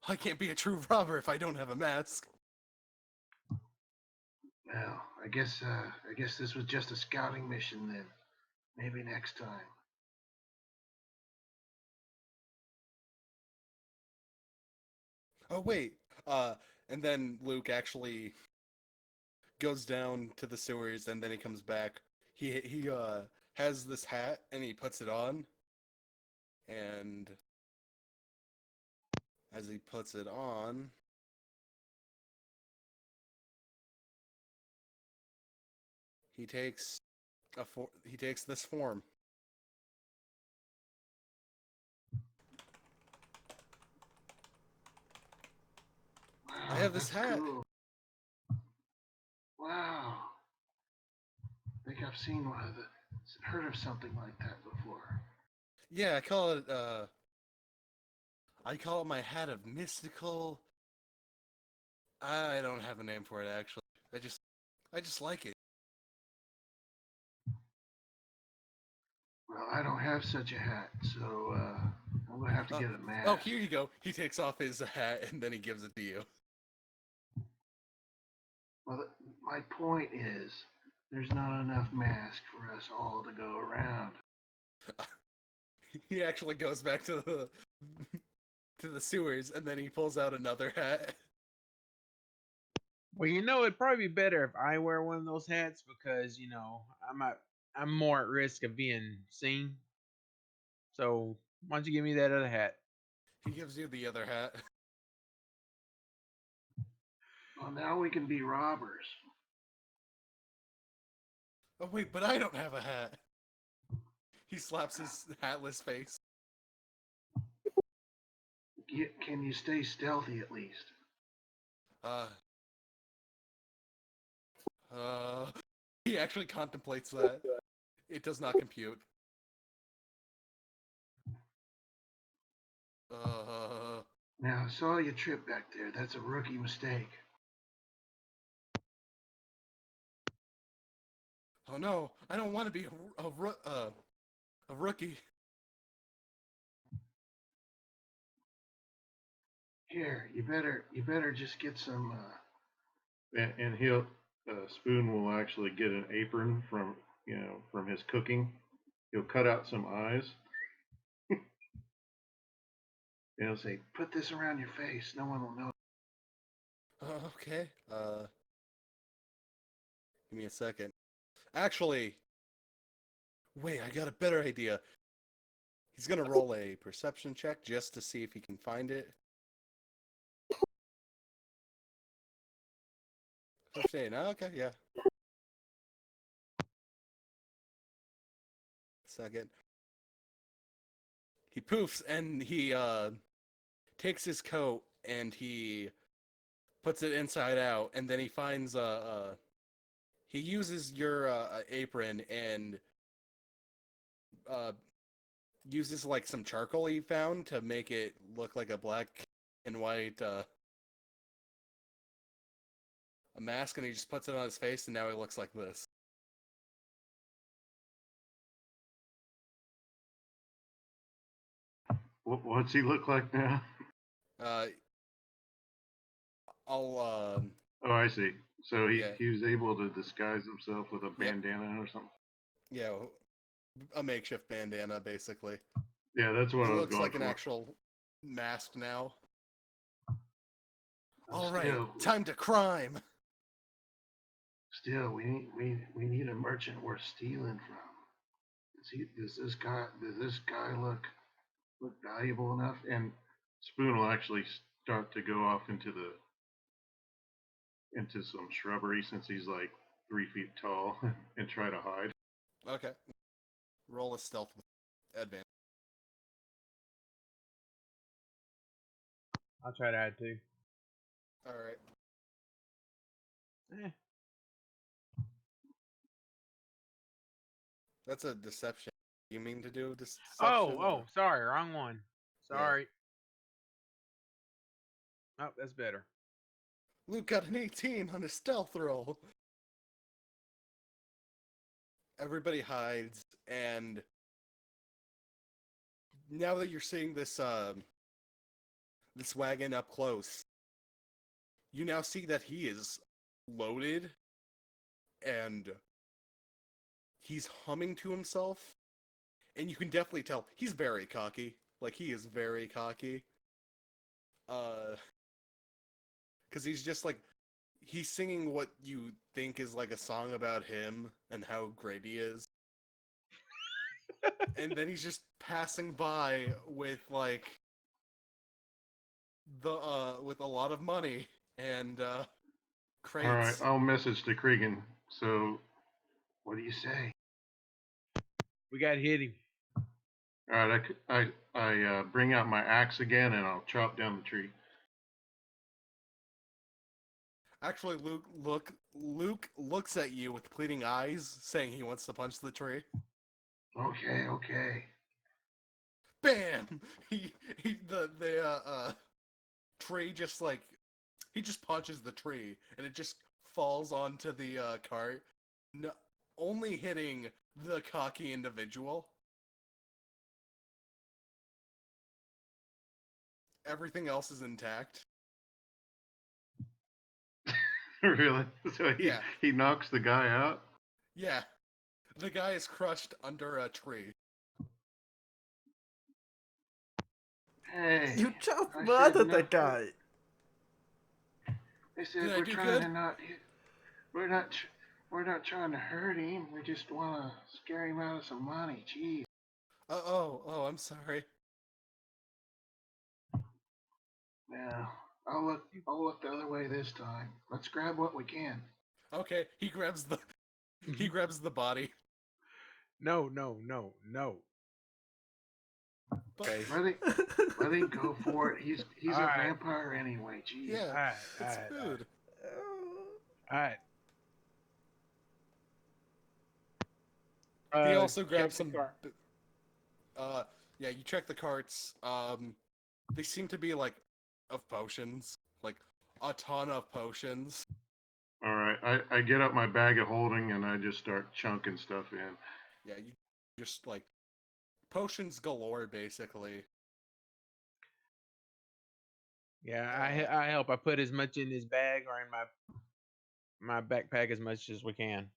I can't be a true robber if I don't have a mask. Well, I guess this was just a scouting mission then. Maybe next time. Oh wait, and then Luke actually goes down to the sewers and then he comes back. He has this hat and he puts it on, and as he puts it on, he takes he takes this form. Wow, I have this that's hat. cool. Wow. I think I've seen heard of something like that before. Yeah, I call it my hat of mystical. I don't have a name for it actually. I just like it. Well, I don't have such a hat, so I'm gonna have to get a mask. Oh, here you go. He takes off his hat and then he gives it to you. Well, my point is, there's not enough masks for us all to go around. He actually goes back to the to the sewers and then he pulls out another hat. Well, you know, it'd probably be better if I wear one of those hats because, you know, I'm more at risk of being seen. So why don't you give me that other hat? He gives you the other hat. Well, now we can be robbers. Oh wait, but I don't have a hat. He slaps his hatless face. Can you stay stealthy at least? He actually contemplates that. It does not compute. Now, I saw you trip back there. That's a rookie mistake. Oh no, I don't want to be a rookie. Here, you better just get some. And he'll Spoon will actually get an apron from from his cooking. He'll cut out some eyes. And he'll say, "Put this around your face. No one will know." Okay. Give me a second. Actually, wait, I got a better idea. He's gonna roll a perception check just to see if he can find it. 15. Oh, okay, yeah. Second. He poofs and he takes his coat and he puts it inside out, and then he finds he uses your apron and uses like some charcoal he found to make it look like a black and white a mask, and he just puts it on his face, and now he looks like this. What's he look like now? Uh, I'll Oh, I see. So Yeah. he was able to disguise himself with a bandana or something. yeah, a makeshift bandana basically. Yeah, that's what It I was looks going like for. an actual mask now. Oh, All right, still, time to crime. still, we need a merchant worth stealing from. Does this guy look valuable enough? And Spoon will actually start to go off into some shrubbery since he's like 3 feet tall and try to hide. Okay. Roll a stealth with advantage. I'll try to add 2. All right. Eh. That's a deception. You mean to do deception? Oh, sorry, wrong one. Sorry. Oh, that's better. Luke got an 18 on his stealth roll. Everybody hides, and now that you're seeing this this wagon up close, you now see that he is loaded, and he's humming to himself, and you can definitely tell he's very cocky. Like, he is very cocky. Because he's just like, he's singing what you think is like a song about him and how great he is. And then he's just passing by with like with a lot of money and crates. All right, I'll message to Cregan. So, what do you say? We got to hit him. All right, I bring out my axe again and I'll chop down the tree. Actually, Luke looks at you with pleading eyes, saying he wants to punch the tree. Okay. Bam! The tree just like, he just punches the tree and it just falls onto the cart, only hitting the cocky individual. Everything else is intact. Really? So Yeah. he knocks the guy out? Yeah, the guy is crushed under a tree. Hey. You just I said murdered no. that guy. They said Did I we're do trying good? to not hit. We're not trying to hurt him. We just want to scare him out of some money. Jeez. Oh, I'm sorry. Now I'll look the other way this time. Let's grab what we can. Okay, he grabs the body. No. Okay. Let him go for it. He's All a right. vampire anyway. Jeez. Yeah, Alright, it's alright, food. Alright. He also check grabs the some. cart. Yeah, you check the carts. They seem to be like of potions, like a ton of potions. All right. I get up my bag of holding and I just start chunking stuff in. Yeah, you just like potions galore, basically. Yeah, I help. I put as much in his bag or in my backpack as much as we can.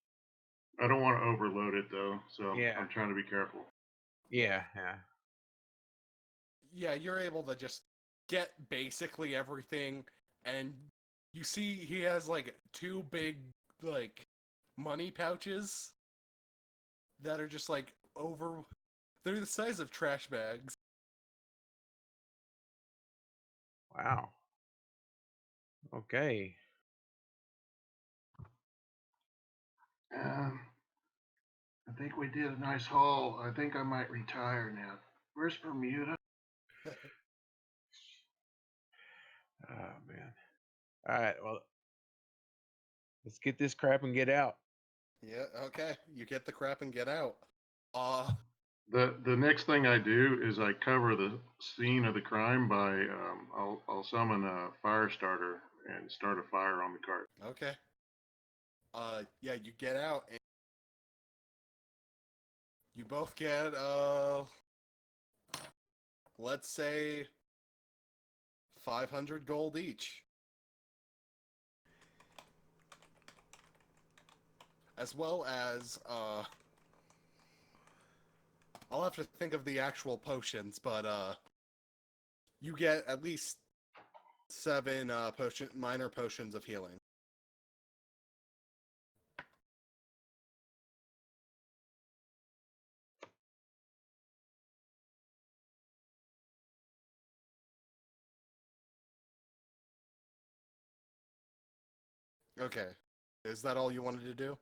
I don't want to overload it though, so Yeah. I'm trying to be careful. Yeah. Yeah, you're able to just get basically everything, and you see he has like 2 big like money pouches that are just like over. They're the size of trash bags. Wow. Okay. I think we did a nice haul. I think I might retire now. Where's Bermuda? Oh man. All right. Well, let's get this crap and get out. Yeah, okay. You get the crap and get out. The next thing I do is I cover the scene of the crime by I'll summon a fire starter and start a fire on the cart. Okay. Yeah, you get out and you both get let's say 500 gold each. As well as I'll have to think of the actual potions, but you get at least 7 minor potions of healing. Okay. Is that all you wanted to do?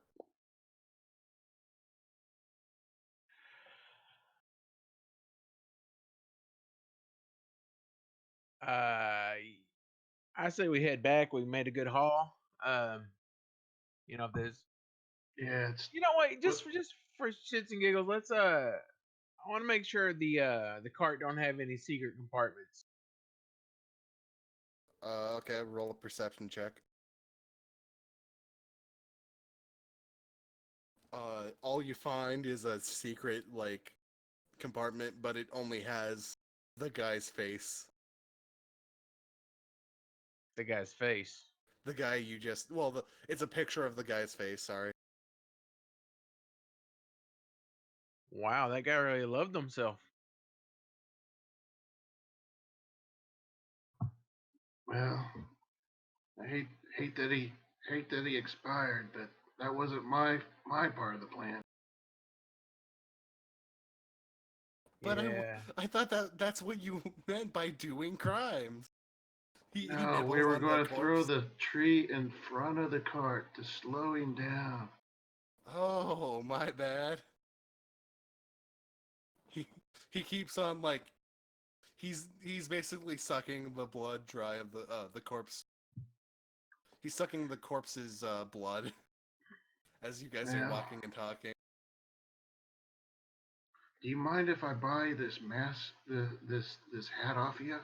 I say we head back. We made a good haul. If there's, Yeah, it's what, just for shits and giggles, let's I want to make sure the cart don't have any secret compartments. Okay, roll a perception check. All you find is a secret, like, compartment, but it only has the guy's face. The guy's face. The guy you just, it's a picture of the guy's face, sorry. Wow, that guy really loved himself. well, I hate that he expired, but that wasn't my part of the plan. But Yeah. I thought that's what you meant by doing crimes. He No, nibbles we were on the going to throw corpse. the tree in front of the cart to slow him down. Oh, my bad. He keeps on like he's basically sucking the blood dry of the corpse. He's sucking the corpse's blood as you guys are Yeah. walking and talking. Do you mind if I buy this mask, this hat off you?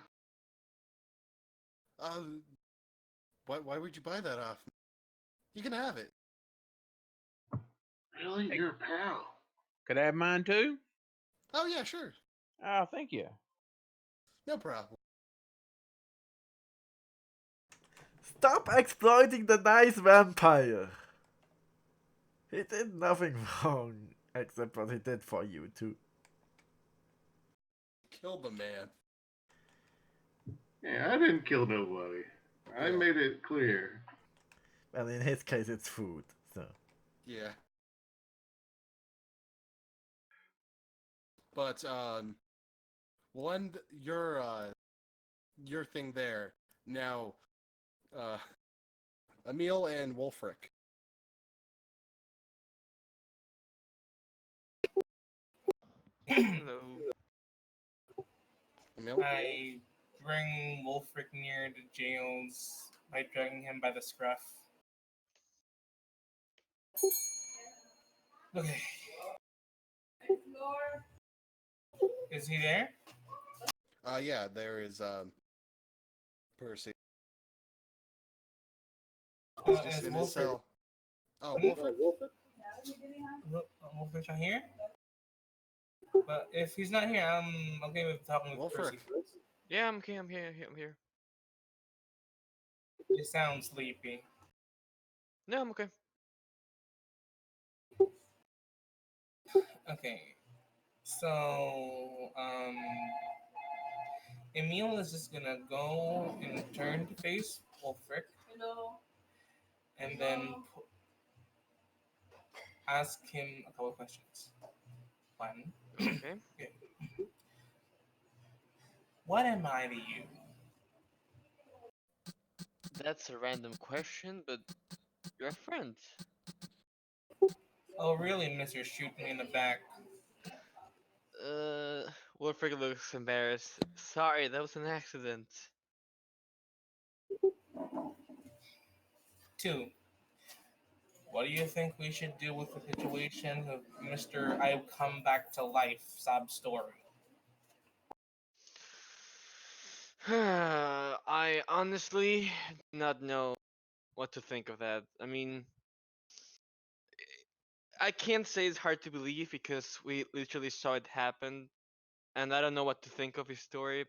Why would you buy that off? You can have it. Really? Hey. You're a pal. Could I have mine too? Oh yeah, sure. Oh, thank you. No problem. Stop exploiting the nice vampire. He did nothing wrong except what he did for you too. Kill the man. Yeah, I didn't kill nobody. I Yeah. made it clear. Well, in his case, it's food. So Yeah. But we'll end your thing there. Now Emil and Wolfric. Hello. Emil? I bring Wolfric near the jails by dragging him by the scruff. Okay. Is he there? Yeah, there is Percy. He's just Is in his Wolfric? cell. Oh, Wolfric? Wolfric. Wolfric's not here? But if he's not here, I'm okay with talking with Wolfric. Percy. Yeah, I'm okay. I'm here. I'm here. You sound sleepy. No, I'm okay. Okay. So, Emil is just gonna go and turn to face Wolfric and then ask him a couple of questions. One, Okay. what am I to you? That's a random question, but you're a friend. Oh, really, Mr. Shoot Me in the back? Wolfric looks embarrassed. Sorry, that was an accident. Two, what do you think we should do with the situation of Mr. I Come Back to Life sob story? I honestly do not know what to think of that. I mean, I can't say it's hard to believe because we literally saw it happen, and I don't know what to think of his story.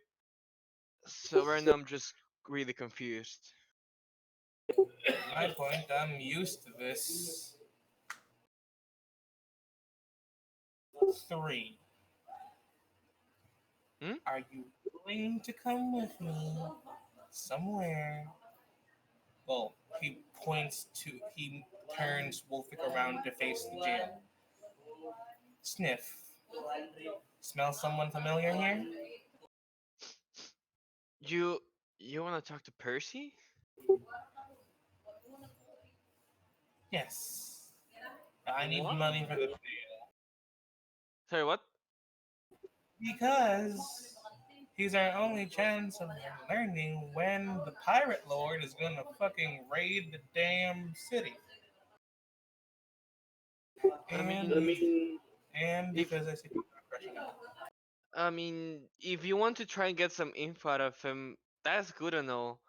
So right now I'm just really confused. My point, I'm used to this. Three, Hmm? are you willing to come with me somewhere? Well, he turns Wolfic around to face the jail. Sniff. Smell someone familiar here? You you want to talk to Percy? Yes. I need What? money for the Sorry, what? because he's our only chance of learning when the pirate lord is gonna fucking raid the damn city. I And mean, and if because I see people are crushing him. if you want to try and get some info out of him, that's good and all.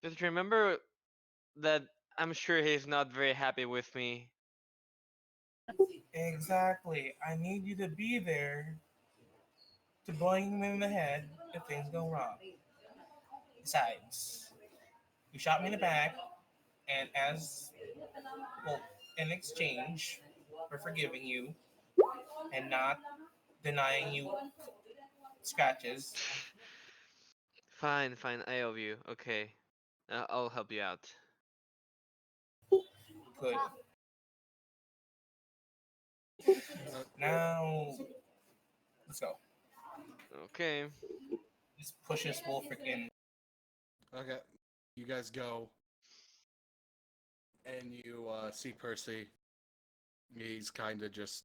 Just remember that I'm sure he's not very happy with me. Exactly. I need you to be there to blow him in the head if things go wrong. Besides, you shot me in the back, and as well, in exchange for forgiving you and not denying you scratches, Fine, fine, I owe you. Okay, I'll help you out. good. Uh, Now, let's go. Okay. Just pushes Wolfric in. okay, you guys go, and you see Percy. He's kind of just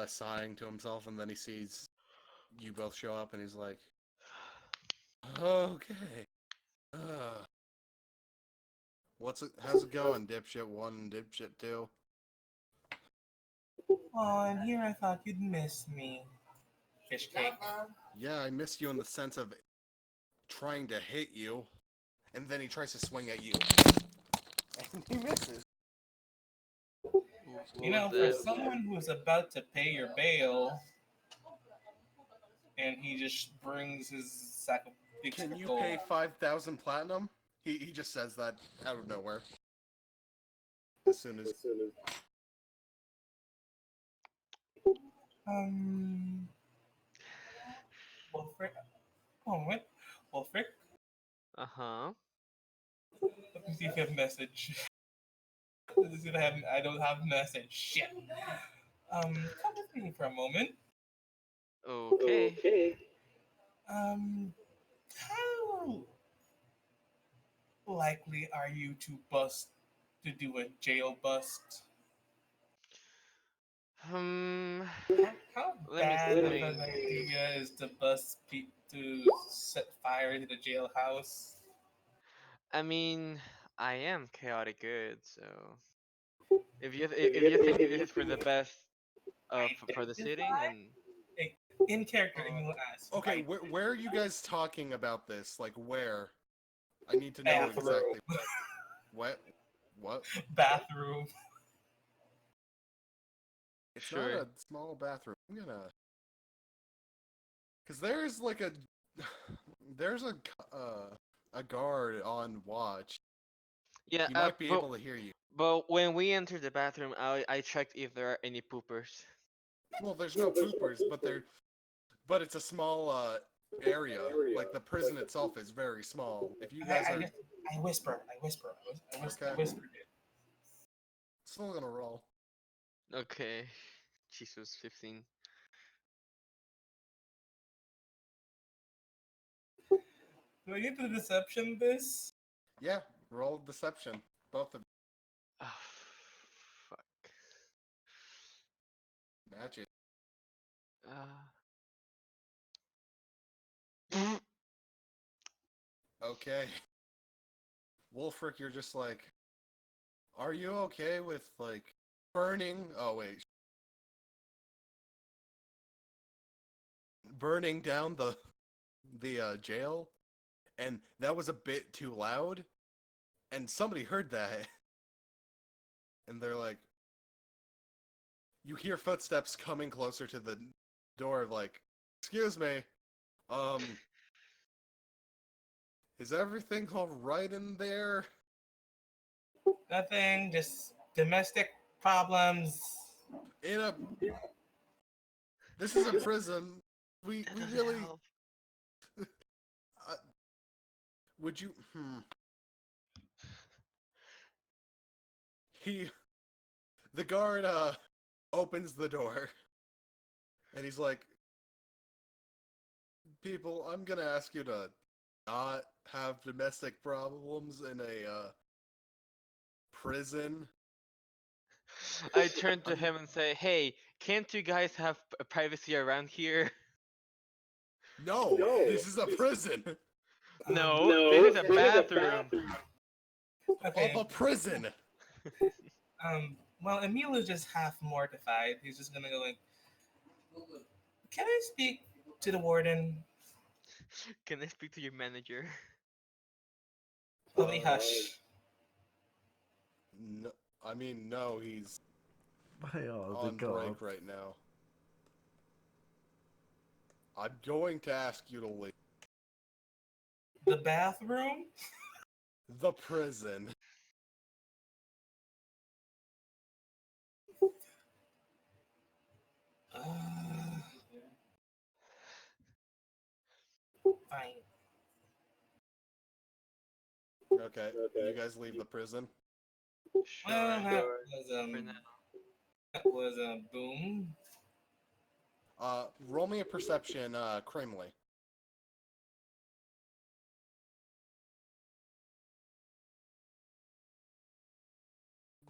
sighing to himself, and then he sees you both show up, and he's like, "Okay, uh, how's it going, dipshit one and dipshit two?" Oh, and here I thought you'd miss me. Fish cake. Yeah, I missed you in the sense of trying to hit you, and then he tries to swing at you, and he misses. You know, for someone who's about to pay your bail, and he just brings his sack of big Can you gold. pay 5,000 platinum? He just says that out of nowhere. As soon as Um, Wolfric. Moment. Wolfric. Uh-huh. Let me see if I have a message. Let's see if I don't have a message. Shit. Come with me for a moment. Okay. How likely are you to do a jail bust? Hmm. How Let me bad of think. an idea is to to set fire to the jailhouse? I mean, I am chaotic good, so if you think this is for the best for the city, then Hey, in character, and you will ask. okay, Right? where are you guys talking about this? Like where? I need to know Bathroom. exactly. What? What? Bathroom. It's not sure. a small bathroom. I'm gonna. Cause there's like a, there's a a guard on watch. Yeah, He might be able to hear you. but when we entered the bathroom, I checked if there are any poopers. Well, there's no poopers, but it's a small area. Like the prison itself is very small. If you guys are I whisper. Okay. I whisper, dude. still gonna roll. Okay. Jesus, 15. Do I get the deception this? Yeah, roll deception. Both of Oh, fuck. match it. Okay. Wolfric, you're just like, are you okay with like burning? Oh wait, burning down the jail, and that was a bit too loud, and somebody heard that, and they're like, you hear footsteps coming closer to the door, like, excuse me, is everything all right in there? Nothing. Just domestic problems. In a This is a prison. We That doesn't really help. would you the guard opens the door and he's like, people, I'm gonna ask you to not have domestic problems in a prison. I turn to him and say, "Hey, can't you guys have privacy around here?" No, this is a prison. No, this is a bathroom. Okay. A prison. Well, Emil is just half mortified. He's just gonna go like, "Can I speak to the warden?" Can I speak to your manager? Probably hush. No, I mean, no, he's By all the on break gods. right now. I'm going to ask you to leave The bathroom? the prison. Fine. Okay, you guys leave the prison. Sure. Well, that For now. was a boom. Roll me a perception, Crimley.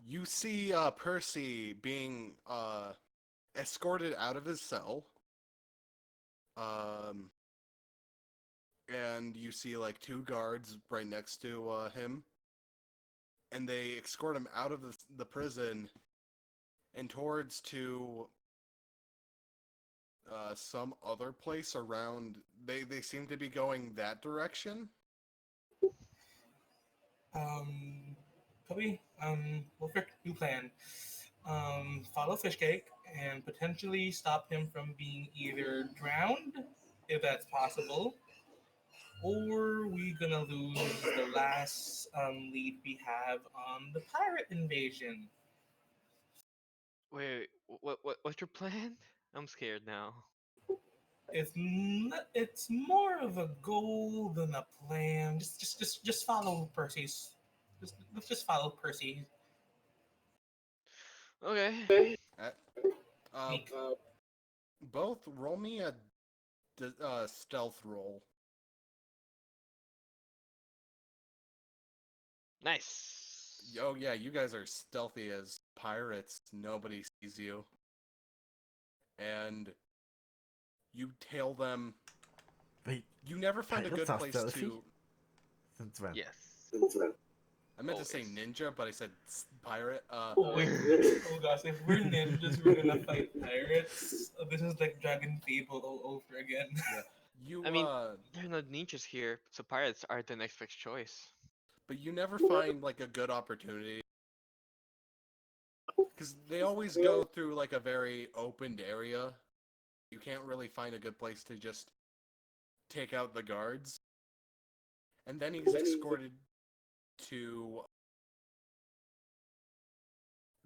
You see Percy being escorted out of his cell. And you see like two guards right next to him. And they escort him out of the prison and towards to some other place around. They seem to be going that direction. Probably, Wolfric, new plan. Follow Fishcake and potentially stop him from being either drowned, if that's possible, or we're gonna lose the last lead we have on the pirate invasion. Wait, what's your plan? I'm scared now. It's more of a goal than a plan. Just follow Percy's. Let's just follow Percy. Okay. Meek. Both roll me a stealth roll. Nice. Oh yeah, you guys are stealthy as pirates. Nobody sees you. And you tail them. Wait, You never find a good pirates are place stealthy? to... Since when? Yes. I meant to say ninja, but I said pirate. Oh gosh, if we're ninjas, we're gonna fight pirates. This is like Dragon Fable all over again. You I mean, there are no ninjas here, so pirates are the next best choice. but you never find like a good opportunity. Because they always go through like a very opened area. You can't really find a good place to just take out the guards. and then he's escorted to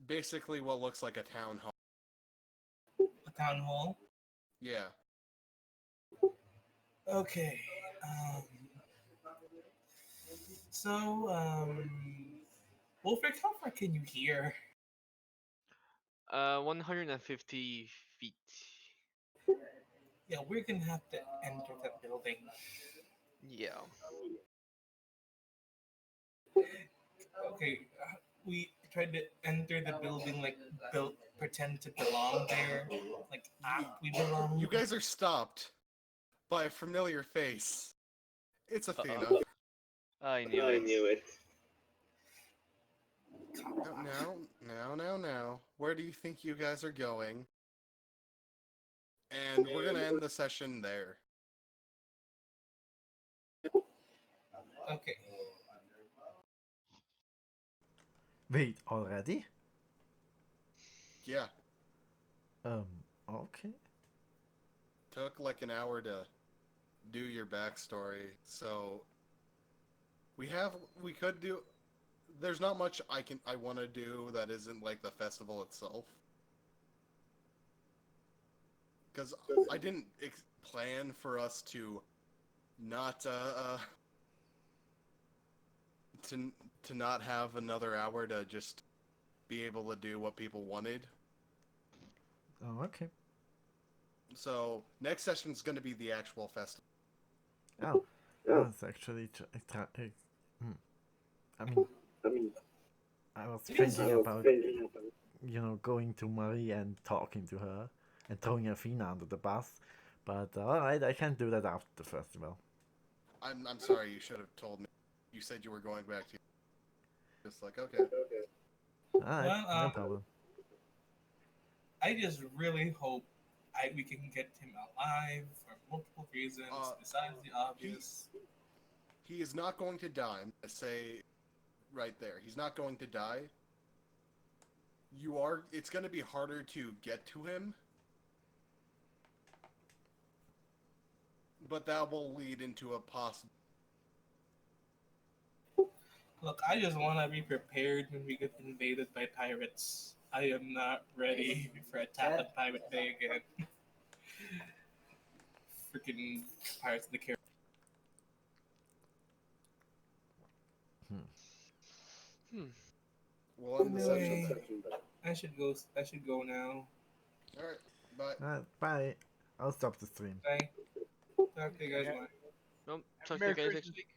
basically what looks like a town hall. A town hall. Yeah. Okay. So, Wolfric, how far can you hear? 150 feet. Yeah, we're gonna have to enter that building. Yeah. Okay, we tried to enter the building, like, pretend to belong there, like, we belong. You guys are stopped by a familiar face. It's Athena. I knew it. Now. Where do you think you guys are going? And we're gonna end the session there. Okay. Wait, already? Yeah, Okay. took like an hour to do your backstory, so we could do. There's not much I want to do that isn't like the festival itself, because I didn't plan for us to not to not have another hour to just be able to do what people wanted. Oh, okay. So next session is going to be the actual festival. Oh, I was actually I mean, I was thinking about, going to Marie and talking to her and throwing Athena under the bus. But alright, I can't do that after the festival. I'm sorry. You should have told me. You said you were going back to. Just like okay. Alright, Well, no problem. I just really hope we can get him alive for multiple reasons besides the obvious. He is not going to die. I'm gonna say right there. He's not going to die. It's going to be harder to get to him. But that will lead into a possible. Look, I just want to be prepared when we get invaded by pirates. I am not ready for Attack on Pirate Bay again. Freaking Pirates of the Caribbean. We'll end the Anyway, session. I should go now. Alright, bye. Bye. I'll stop the stream. Bye. Talk to you guys later. Well, talk to Merry you guys Christmas. next week.